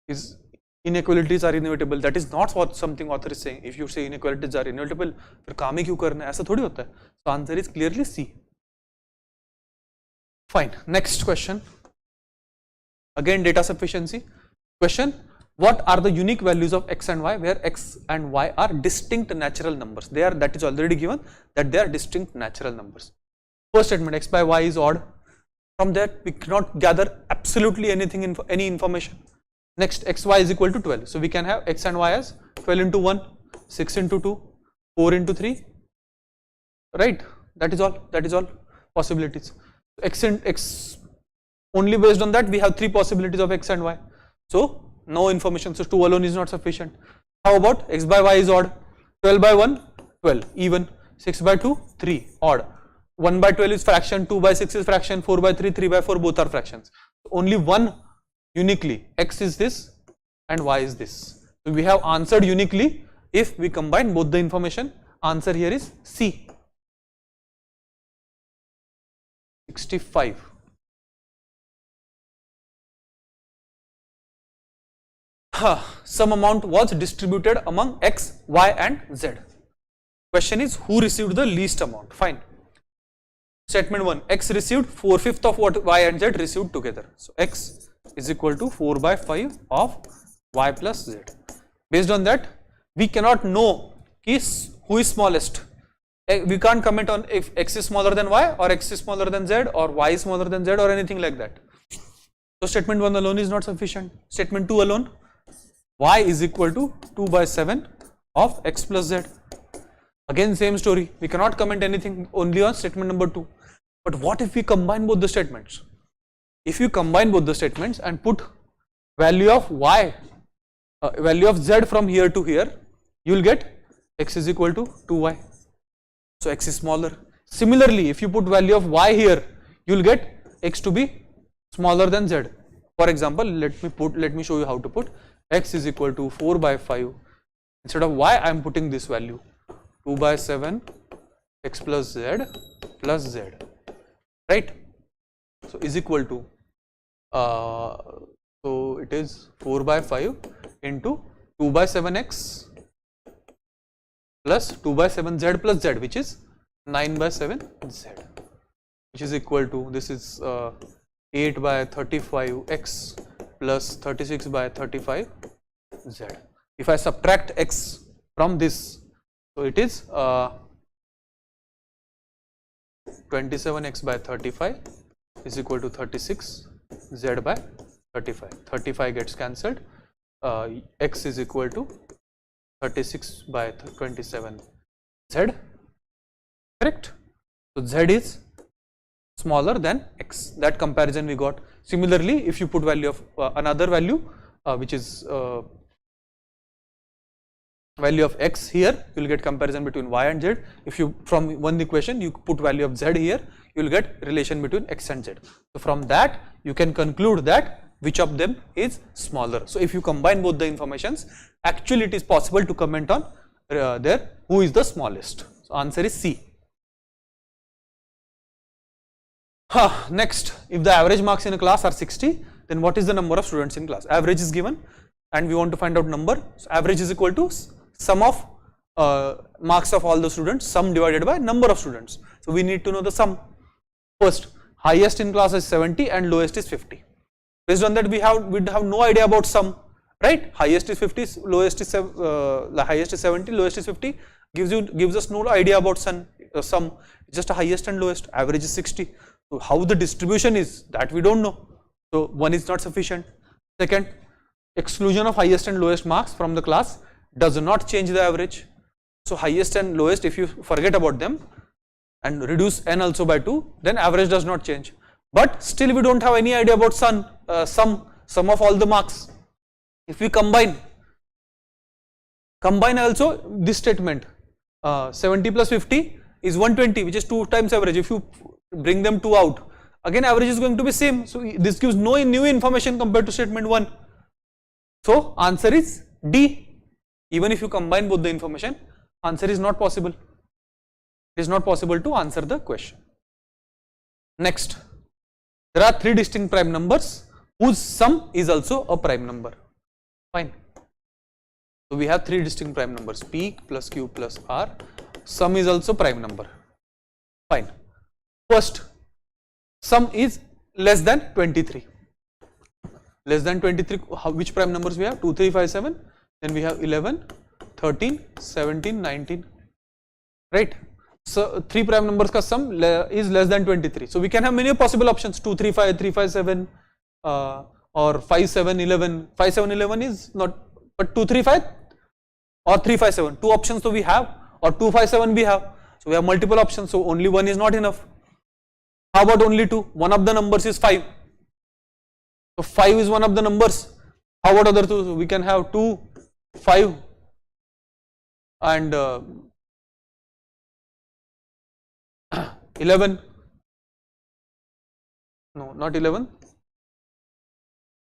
Is inequalities are inevitable. That is not what something author is saying. If you say inequalities are inevitable, फिर काम ही क्यों करना है? ऐसा थोड़ी होता है. So answer is clearly C. Fine. Next question. Again, data sufficiency. Question: what are the unique values of x and y where x and y are distinct natural numbers? They are, that is already given, that they are distinct natural numbers. First statement, x by y is odd. From that we cannot gather absolutely anything, any information. Next, xy is equal to 12. So we can have x and y as 12 into 1, 6 into 2, 4 into 3. Right? That is all. That is all possibilities. X and x, only based on that we have 3 possibilities of x and y. So no information. So 2 alone is not sufficient. How about x by y is odd? 12 by 1, 12, even. 6 by 2, 3, odd. 1 by 12 is fraction, 2 by 6 is fraction, 4 by 3, 3 by 4, both are fractions. Only one uniquely, x is this and y is this. So we have answered uniquely if we combine both the information. Answer here is C. 65. Some amount was distributed among x, y and z. Question is, who received the least amount? Fine. Statement 1, x received 4/5 of what y and z received together. So x is equal to 4 by 5 of y plus z. Based on that, we cannot know who is smallest. We can't comment on if x is smaller than y or x is smaller than z or y is smaller than z or anything like that. So statement 1 alone is not sufficient. Statement 2 alone, y is equal to 2 by 7 of x plus z. Again same story, we cannot comment anything, only on statement number 2. But what if we combine both the statements? If you combine both the statements and put value of y, value of z from here to here, you will get x is equal to 2y. So x is smaller. Similarly, if you put value of y here, you will get x to be smaller than z. For example, let me show you how to put x is equal to 4 by 5. Instead of y, I am putting this value 2 by 7 x plus z, right? So is equal to so it is 4 by 5 into 2 by 7x plus 2 by 7z plus z, which is 9 by 7z, which is equal to, this is 8 by 35x plus 36 by 35z. If I subtract x from this, so it is 27x by 35 is equal to 36 z by 35. 35 gets cancelled. X is equal to 36 by 27 z. Correct? So z is smaller than x. That comparison we got. Similarly, if you put value of another value, which is value of x here, you will get comparison between y and z. If you, from one equation, you put value of z here, you will get relation between x and z. So from that you can conclude that which of them is smaller. So if you combine both the informations, actually it is possible to comment on there who is the smallest. So answer is C. Next, if the average marks in a class are 60, then what is the number of students in class? Average is given and we want to find out number. So average is equal to sum of marks of all the students, sum divided by number of students. So we need to know the sum. First, highest in class is 70 and lowest is 50. Based on that, we have no idea about sum, right? Highest is 50, lowest is highest is 70, lowest is 50. Gives us no idea about sum. Just a highest and lowest. Average is 60. So how the distribution is, that we don't know. So 1 is not sufficient. Second, exclusion of highest and lowest marks from the class does not change the average. So highest and lowest, if you forget about them and reduce n also by 2, then average does not change. But still we don't have any idea about sum of all the marks. If we combine also this statement, 70 plus 50 is 120, which is 2 times average. If you bring them 2 out, again average is going to be same. So this gives no new information compared to statement 1. So answer is D. Even if you combine both the information, answer is not possible. It is not possible to answer the question. Next, there are three distinct prime numbers whose sum is also a prime number. Fine. So we have three distinct prime numbers, P plus Q plus R. Sum is also prime number. Fine. First, sum is less than 23. Less than 23, which prime numbers we have? 2, 3, 5, 7. Then we have 11, 13, 17, 19. Right? So, three prime numbers ka sum is less than 23. So, we can have many possible options, 2, 3, 5, 3, 5, 7 or 5, 7, 11. 5, 7, 11 is not, but 2, 3, 5 or 3, 5, 7. Two options so we have, or 2, 5, 7 we have. So, we have multiple options. So, only one is not enough. How about only two? One of the numbers is 5. So, 5 is one of the numbers. How about other two? So, we can have 2, 5 and 11. No, not 11.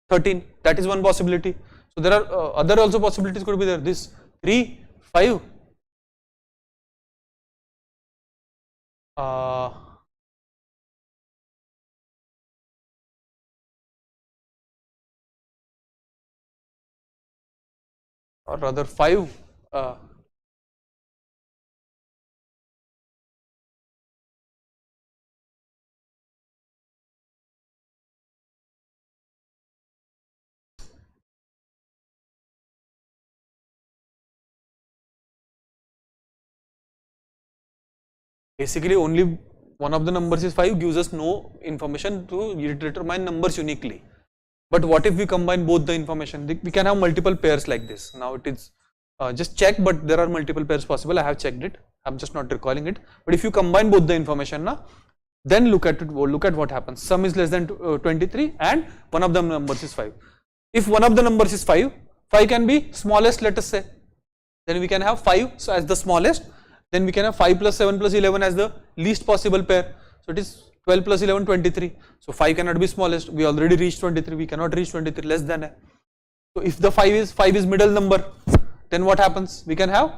13. That is one possibility. So, there are other also possibilities could be there. This 3, 5. Or rather 5. Basically, only one of the numbers is 5 gives us no information to determine numbers uniquely. But what if we combine both the information? We can have multiple pairs like this. Now it is just check, but there are multiple pairs possible. I have checked it. I'm just not recalling it. But if you combine both the information, then look at it. Look at what happens. Sum is less than 23, and one of the numbers is 5. If one of the numbers is 5, 5 can be smallest. Let us say. Then we can have 5 so as the smallest. Then we can have 5 plus 7 plus 11 as the least possible pair. So it is 12 plus 11, 23. So 5 cannot be smallest. We already reached 23. We cannot reach 23 less than a. So if the 5 is middle number, then what happens? We can have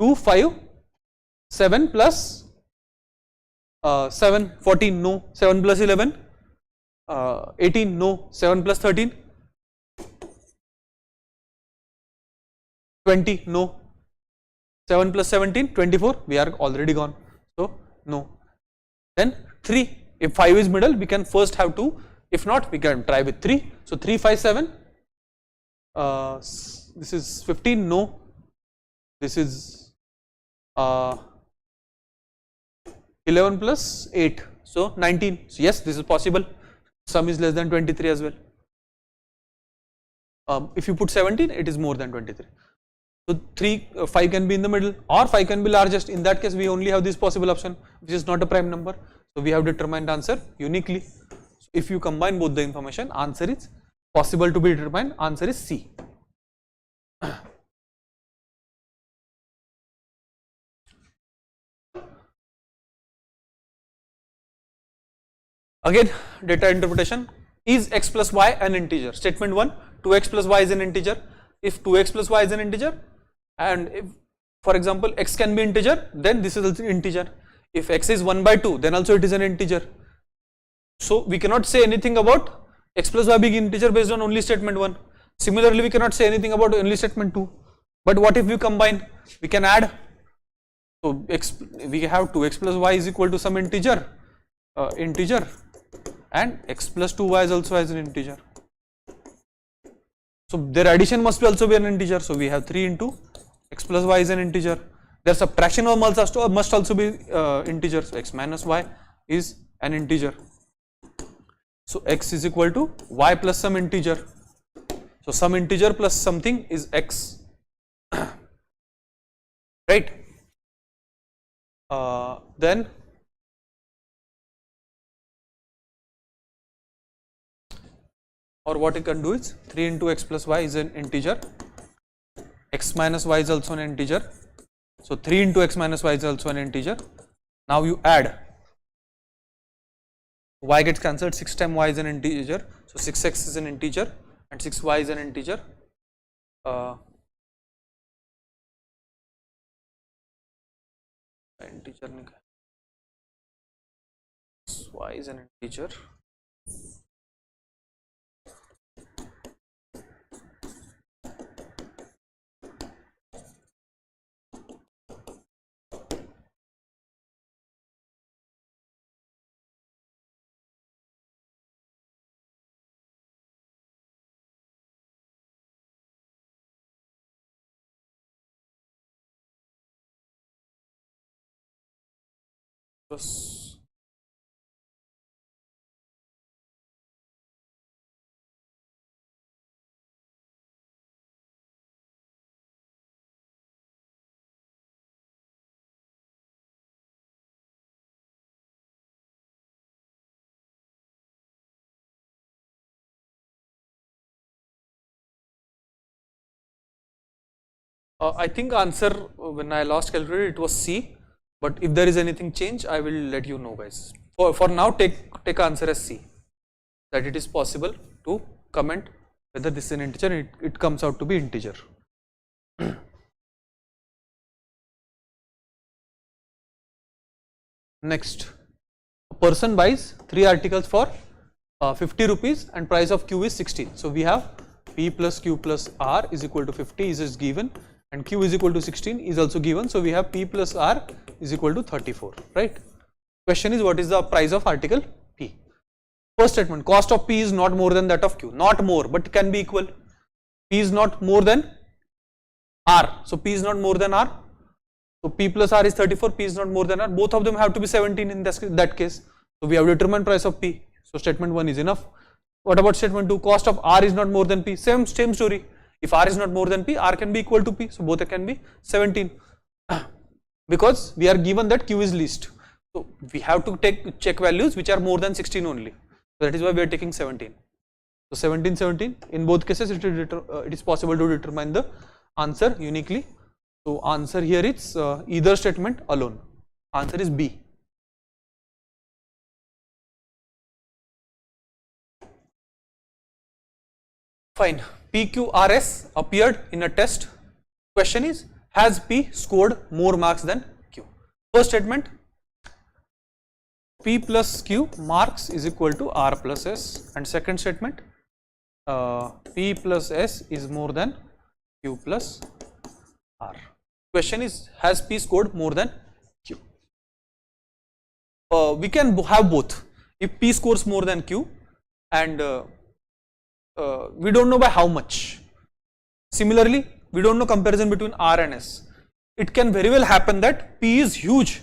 2, 5, 7 plus 7, 14, no. 7 plus 11, 18, no. 7 plus 13, 20, no. 7 plus 17, 24, we are already gone. So, no. Then 3, if 5 is middle, we can first have 2. If not, we can try with 3. So, 3, 5, 7, this is 15, no. This is 11 plus 8, so 19. So, yes, this is possible. Sum is less than 23 as well. If you put 17, it is more than 23. So 5 can be in the middle, or 5 can be largest. In that case, we only have this possible option, which is not a prime number. So we have determined answer uniquely. So if you combine both the information, answer is possible to be determined. Answer is C. Again, data interpretation. Is x plus y an integer? Statement 1, 2x plus y is an integer. If 2x plus y is an integer, and if, for example, x can be integer, then this is also integer. If x is 1 by 2, then also it is an integer. So we cannot say anything about x plus y being integer based on only statement 1. Similarly, we cannot say anything about only statement 2. But what if we combine? We can add. So we have 2x plus y is equal to some integer, and x plus 2y is also as an integer. So their addition must also be an integer. So we have 3 into x plus y is an integer. Their subtraction must also be integer. So x minus y is an integer. So x is equal to y plus some integer. So some integer plus something is x. Right? Then or what you can do is 3 into x plus y is an integer, x minus y is also an integer. So 3 into x minus y is also an integer. Now you add, y gets cancelled, 6 times y is an integer. So 6x is an integer and 6y is an integer. integer निकाल, y is an integer. Plus I think answer when I last calculated it was C, but if there is anything change I will let you know, guys. For now take answer as C, that it is possible to comment whether this is an integer, it comes out to be integer. Next, a person buys 3 articles for 50 rupees and price of Q is 16. So we have P plus Q plus R is equal to 50 is given, and Q is equal to 16 is also given. So we have P plus R is equal to 34, right? Question is, what is the price of article P? First statement, cost of P is not more than that of Q, not more, but can be equal. P is not more than R, so P is not more than R. So P plus R is 34, P is not more than R. Both of them have to be 17 in that case. So we have determined price of P. So statement 1 is enough. What about statement 2? Cost of R is not more than P. Same story. If R is not more than P, R can be equal to P. So both can be 17. Because we are given that Q is least. So we have to check values which are more than 16 only. So that is why we are taking 17. So 17, 17. In both cases, it is possible to determine the answer uniquely. So answer here is either statement alone. Answer is B. Fine. PQRS appeared in a test. Question is, has P scored more marks than Q? First statement, P plus Q marks is equal to R plus S, and second statement, P plus S is more than Q plus R. Question is, has P scored more than Q? We can have both. If P scores more than Q, and we don't know by how much. Similarly, we don't know comparison between R and S. It can very well happen that P is huge,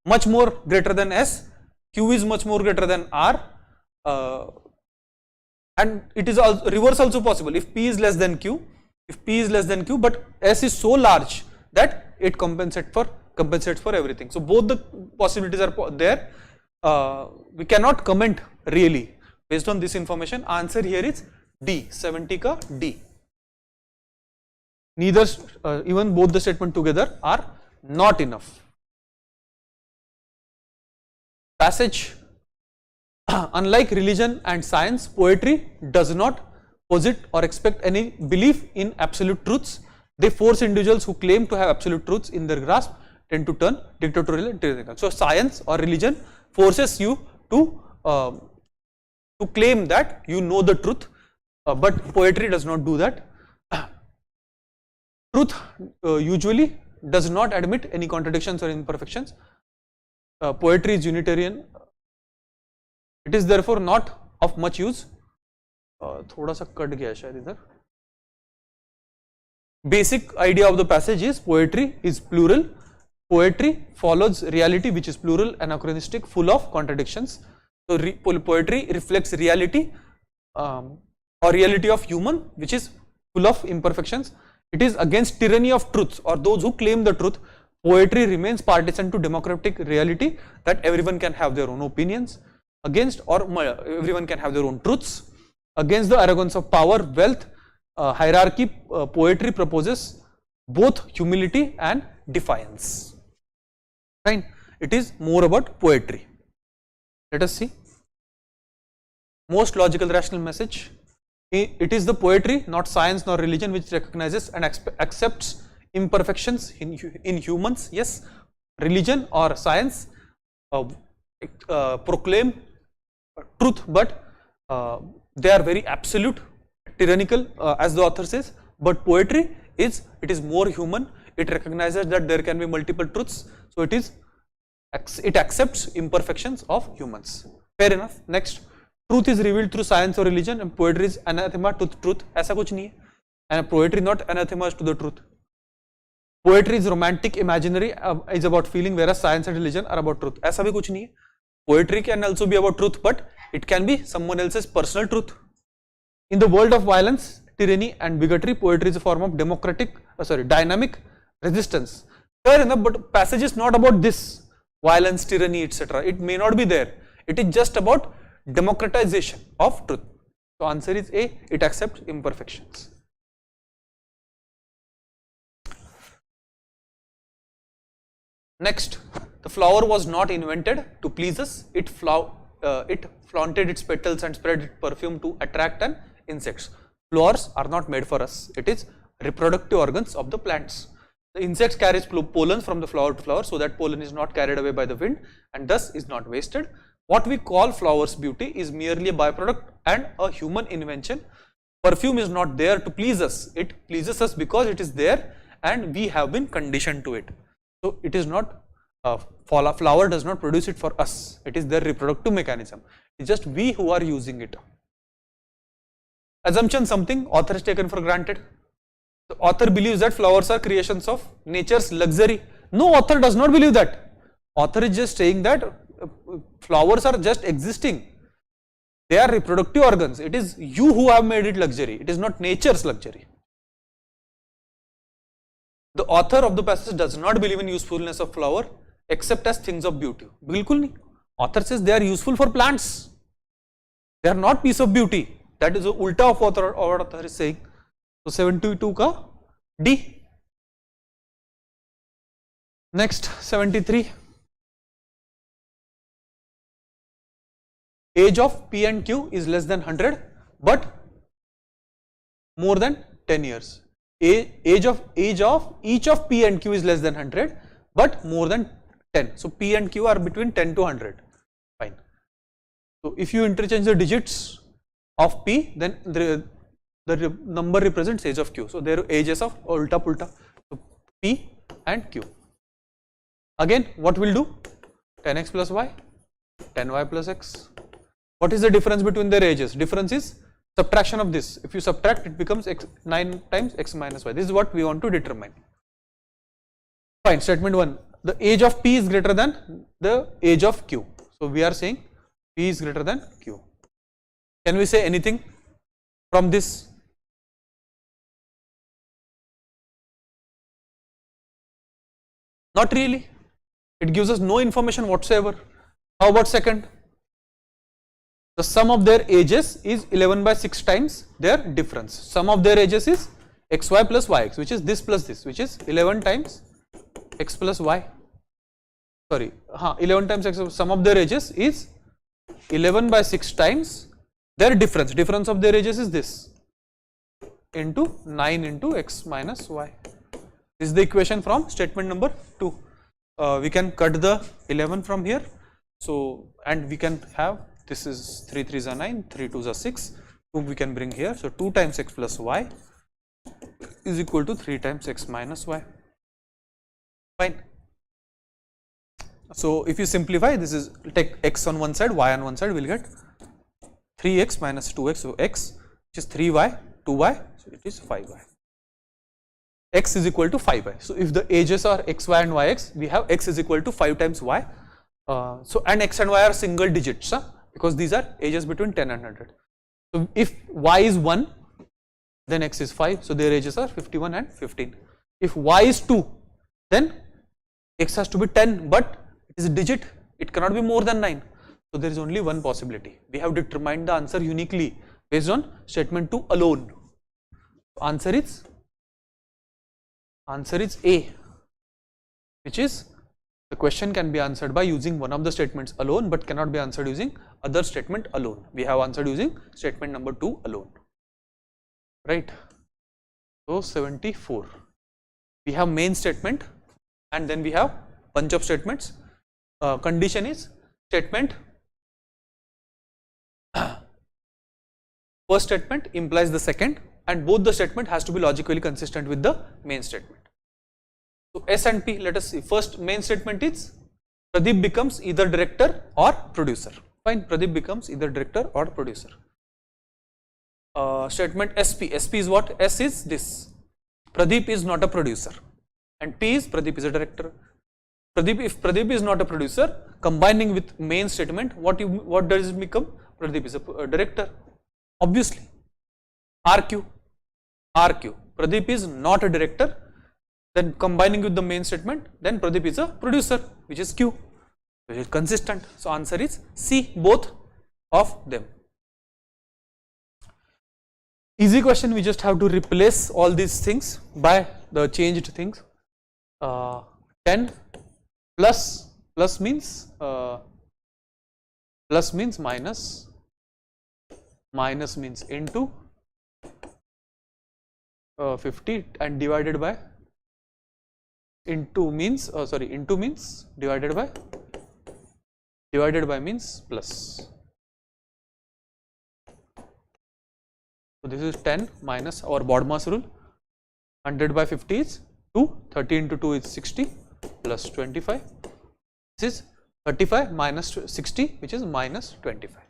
much more greater than S, Q is much more greater than R, and it is also reverse also possible. If P is less than Q, but S is so large that it compensates for everything. So both the possibilities are there. We cannot comment really based on this information. Answer here is D, 70 ka D. Neither, even both the statement together are not enough. Passage, unlike religion and science, poetry does not posit or expect any belief in absolute truths. They force individuals who claim to have absolute truths in their grasp tend to turn dictatorial and tyrannical. So science or religion forces you to claim that you know the truth, but poetry does not do that. Truth usually does not admit any contradictions or imperfections. Poetry is Unitarian. It is therefore not of much use. थोड़ा सा cut गया शायद इधर. Basic idea of the passage is poetry is plural. Poetry follows reality, which is plural, anachronistic, full of contradictions. So poetry reflects reality or reality of human, which is full of imperfections. It is against tyranny of truths or those who claim the truth. Poetry remains partisan to democratic reality, that everyone can have their own opinions, against or everyone can have their own truths. Against the arrogance of power, wealth, hierarchy, poetry proposes both humility and defiance. Fine. It is more about poetry. Let us see. Most logical rational message. It is the poetry, not science nor religion, which recognizes and accepts imperfections in humans. Yes, religion or science proclaim truth, but they are very absolute, tyrannical, as the author says. But poetry is more human. It recognizes that there can be multiple truths, so it accepts imperfections of humans. Fair enough. Next, truth is revealed through science or religion, and poetry is anathema to truth. ऐसा कुछ नहीं है. And poetry not anathema to the truth. Poetry is romantic, imaginary, is about feeling, whereas science and religion are about truth. ऐसा भी कुछ नहीं है. Poetry can also be about truth, but it can be someone else's personal truth. In the world of violence, tyranny, and bigotry, poetry is a form of dynamic resistance. Fair enough, but passage is not about this violence, tyranny, etc. It may not be there. It is just about democratization of truth. So answer is A. It accepts imperfections. Next, the flower was not invented to please us. It flaunted its petals and spread its perfume to attract an insects. Flowers are not made for us. It is reproductive organs of the plants. The insects carries pollen from the flower to flower, so that pollen is not carried away by the wind and thus is not wasted. What we call flowers beauty is merely a byproduct and a human invention. Perfume is not there to please us. It pleases us because it is there and we have been conditioned to it. So it is not, flower does not produce it for us. It is their reproductive mechanism. It's just we who are using it. Assumption something author is taken for granted. The author believes that flowers are creations of nature's luxury. No, author does not believe that. Author is just saying that flowers are just existing. They are reproductive organs. It is you who have made it luxury. It is not nature's luxury. The author of the passage does not believe in usefulness of flower except as things of beauty. बिल्कुल नहीं. Author says they are useful for plants. They are not piece of beauty. That is the ulta of what author is saying. So 72 ka D. Next, 73. Age of P and Q is less than 100 but more than 10 years. Age of each of P and Q is less than 100 but more than 10. So P and Q are between 10 to 100. Fine. So if you interchange the digits of P, then the number represents age of Q. So their ages of ulta pulta. So P and Q. Again, what will do? 10x plus y, 10y plus x. What is the difference between their ages? Difference is subtraction of this. If you subtract, it becomes 9 times x minus y. This is what we want to determine. Fine. Statement 1. The age of P is greater than the age of Q. So we are saying P is greater than Q. Can we say anything from this? Not really. It gives us no information whatsoever. How about second? The sum of their ages is 11 by 6 times their difference. Sum of their ages is xy plus yx, which is this plus this, which is 11 times x plus y. Sorry, 11 times x. Sum of their ages is 11 by 6 times their difference. Difference of their ages is this into 9 into x minus y. This is the equation from statement number 2. We can cut the 11 from here. So, and we can have, this is 3 3s are 9, 3 2s are 6, 2 we can bring here. So 2 times x plus y is equal to 3 times x minus y. Fine. So if you simplify, this is, take x on one side, y on one side, we'll get 3x minus 2x, so x, which is 3y, 2y, so it is 5y. X is equal to 5y. So if the ages are xy and yx, we have x is equal to 5 times y. So and x and y are single digits, because these are ages between 10 and 100. So if y is 1, then x is 5, so their ages are 51 and 15. If y is 2, then x has to be 10, but it is a digit, it cannot be more than 9. So there is only one possibility. We have determined the answer uniquely based on statement 2 alone. Answer is A, which is, the question can be answered by using one of the statements alone, but cannot be answered using other statement alone. We have answered using statement number 2 alone. right? So 74. We have main statement and then we have bunch of statements. Condition is statement first statement implies the second, and both the statement has to be logically consistent with the main statement. So S and P, let us see. First main statement is Pradeep becomes either director or producer. Fine, Pradeep becomes either director or producer. Statement SP, SP is what? S is this. Pradeep is not a producer, and P is Pradeep is a director. Pradeep, if Pradeep is not a producer, combining with main statement, what does it become? Pradeep is a director. Obviously, RQ, Pradeep is not a director, then combining with the main statement, then Pradeep is a producer, which is Q, which is consistent. So answer is C, both of them. Easy question, we just have to replace all these things by the changed things. 10 plus means minus, minus means into 50, and divided by, into means into means divided by means plus. So this is 10 minus our BODMAS rule. 100 by 50 is 2, 30 into 2 is 60 plus 25. This is 35 minus 60, which is minus 25.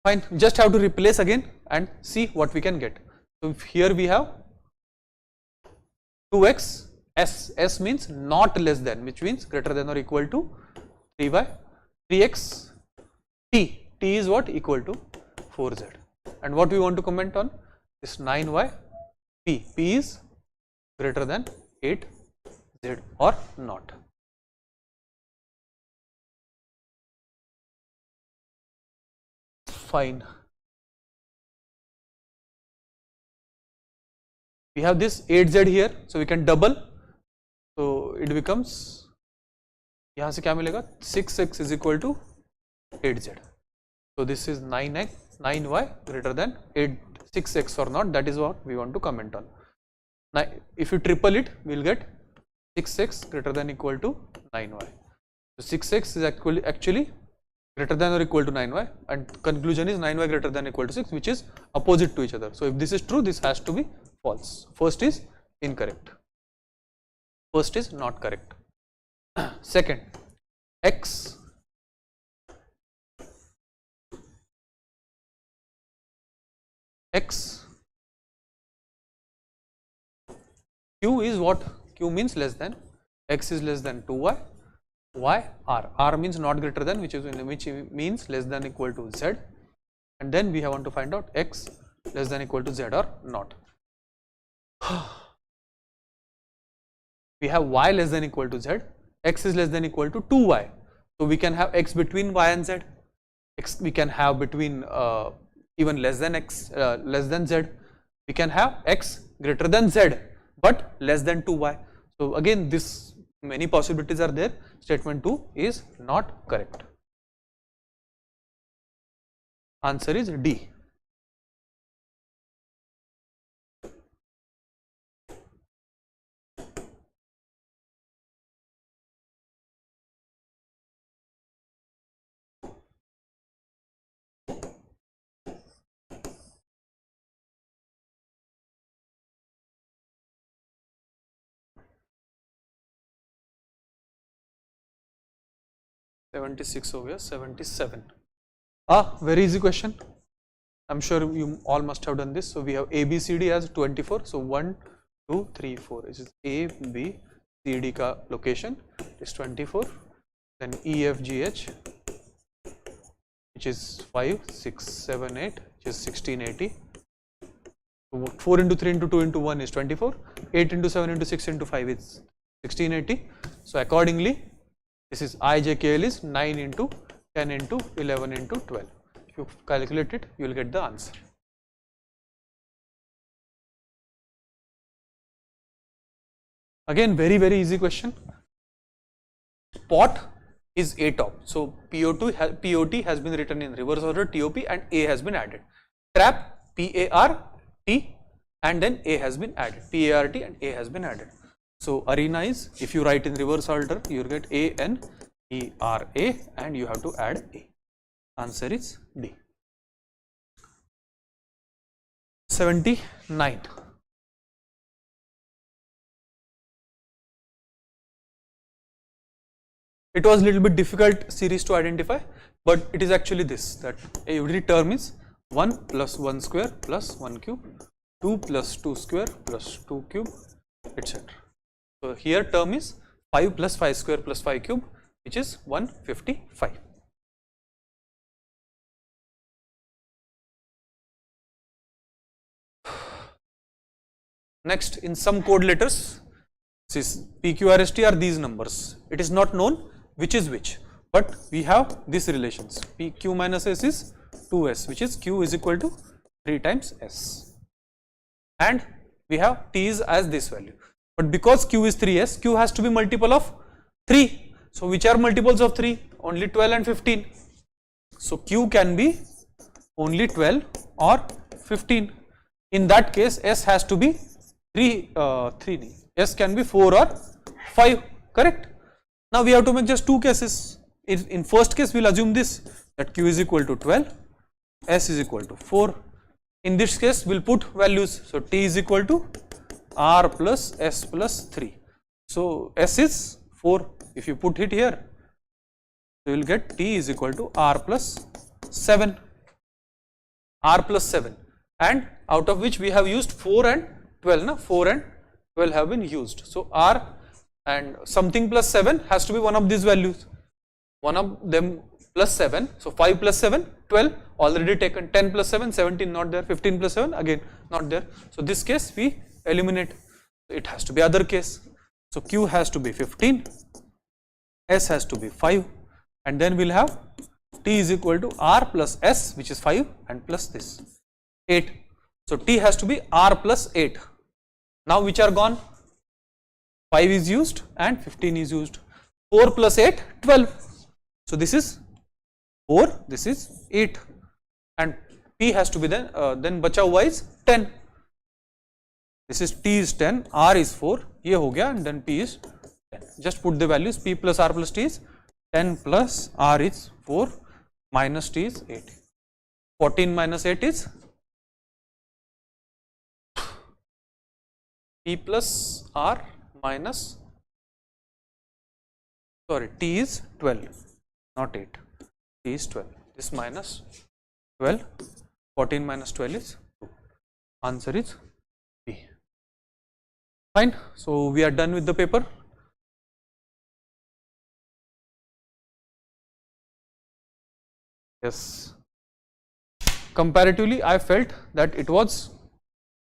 Fine, just have to replace again and see what we can get. So here we have 2x, S means not less than, which means greater than or equal to 3y, 3x, T is what? Equal to 4z. And what we want to comment on is 9y, P is greater than 8z or not. Fine. We have this 8z here, so we can double. So it becomes, यहाँ से क्या मिलेगा? 6x is equal to 8z. So this is 9y greater than 6x or not. That is what we want to comment on. Now, if you triple it, we will get 6x greater than equal to 9y. So 6x is actually greater than or equal to 9y, and conclusion is 9y greater than or equal to 6, which is opposite to each other. So if this is true, this has to be false. First is incorrect. First is not correct. Second, x q is what? Q means less than, x is less than 2y, y r means not greater than, which means less than equal to z, and then we want to find out x less than equal to z or not. We have y less than equal to z, x is less than equal to 2y, so we can have x between y and z, x we can have between even less than x less than z, we can have x greater than z but less than 2y. So again, this many possibilities are there. Statement 2 is not correct. Answer is D. (76) over here, 77. Very easy question. I'm sure you all must have done this. So we have A, B, C, D as 24. So 1, 2, 3, 4. This is A, B, C, D ka location is 24. Then E, F, G, H, which is 5, 6, 7, 8, which is 16, 80. So 4 into 3 into 2 into 1 is 24. 8 into 7 into 6 into 5 is 1680. So accordingly, this is IJKL is 9 into 10 into 11 into 12. If you calculate it, you will get the answer. Again, very easy question. pot is A top. So POT has been written in reverse order, TOP, and A has been added. Trap, PART, and then A has been added. PART and A has been added. So arena is, if you write in reverse order, you will get ANERA and you have to add A. Answer is D. 79. It was a little bit difficult series to identify, but it is actually this, that every term is 1 plus 1 square plus 1 cube, 2 plus 2 square plus 2 cube, etc. So here term is 5 plus 5 square plus 5 cube, which is 155. Next, in some code letters, this PQRST are these numbers. It is not known which is which, but we have these relations. PQ minus S is 2S, which is Q is equal to 3 times S. And we have T is as this value. But because Q is 3S, Q has to be multiple of 3. So which are multiples of 3? Only 12 and 15. So Q can be only 12 or 15. In that case, S has to be 3. S can be 4 or 5, correct? Now we have to make just two cases. In first case, we will assume this, that Q is equal to 12, S is equal to 4. In this case, we will put values. So T is equal to R plus S plus 3. So S is 4. If you put it here, you will get T is equal to R plus 7. R plus 7. And out of which we have used 4 and 12. Na? 4 and 12 have been used. So R and something plus 7 has to be one of these values. One of them plus 7. So 5 plus 7, 12, already taken. 10 plus 7, 17, not there. 15 plus 7, again not there. So this case we eliminate. It has to be other case. So Q has to be 15, S has to be 5, and then we will have T is equal to R plus S, which is 5, and plus this 8. So T has to be R plus 8. Now which are gone? 5 is used and 15 is used. 4 plus 8, 12. So this is 4, this is 8, and P has to be then bacha hua is 10. This is T is 10, R is 4, ye ho gaya, and then P is 10. Just put the values. P plus R plus T is 10 plus R is 4 minus T is 8. 14 minus 8 is P plus R minus, sorry, T is 12, not 8, T is 12, this minus 12, 14 minus 12 is 2, answer is B. Fine, so we are done with the paper. Yes, comparatively I felt that it was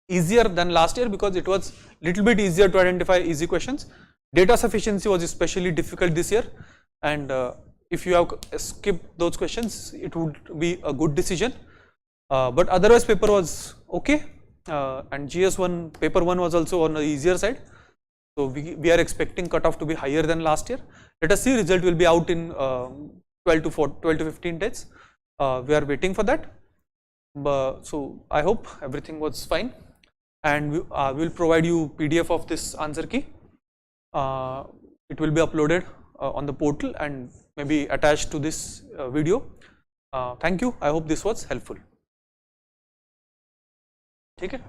easier than last year because it was little bit easier to identify easy questions. Data sufficiency was especially difficult this year, and if you have skipped those questions, it would be a good decision. But otherwise paper was okay, and GS1 paper 1 was also on the easier side. So we are expecting cutoff to be higher than last year. Let us see, result will be out in 12 to 15 days. We are waiting for that. So I hope everything was fine, and we will provide you PDF of this answer key. It will be uploaded on the portal and maybe attached to this video. Thank you. I hope this was helpful. ठीक है?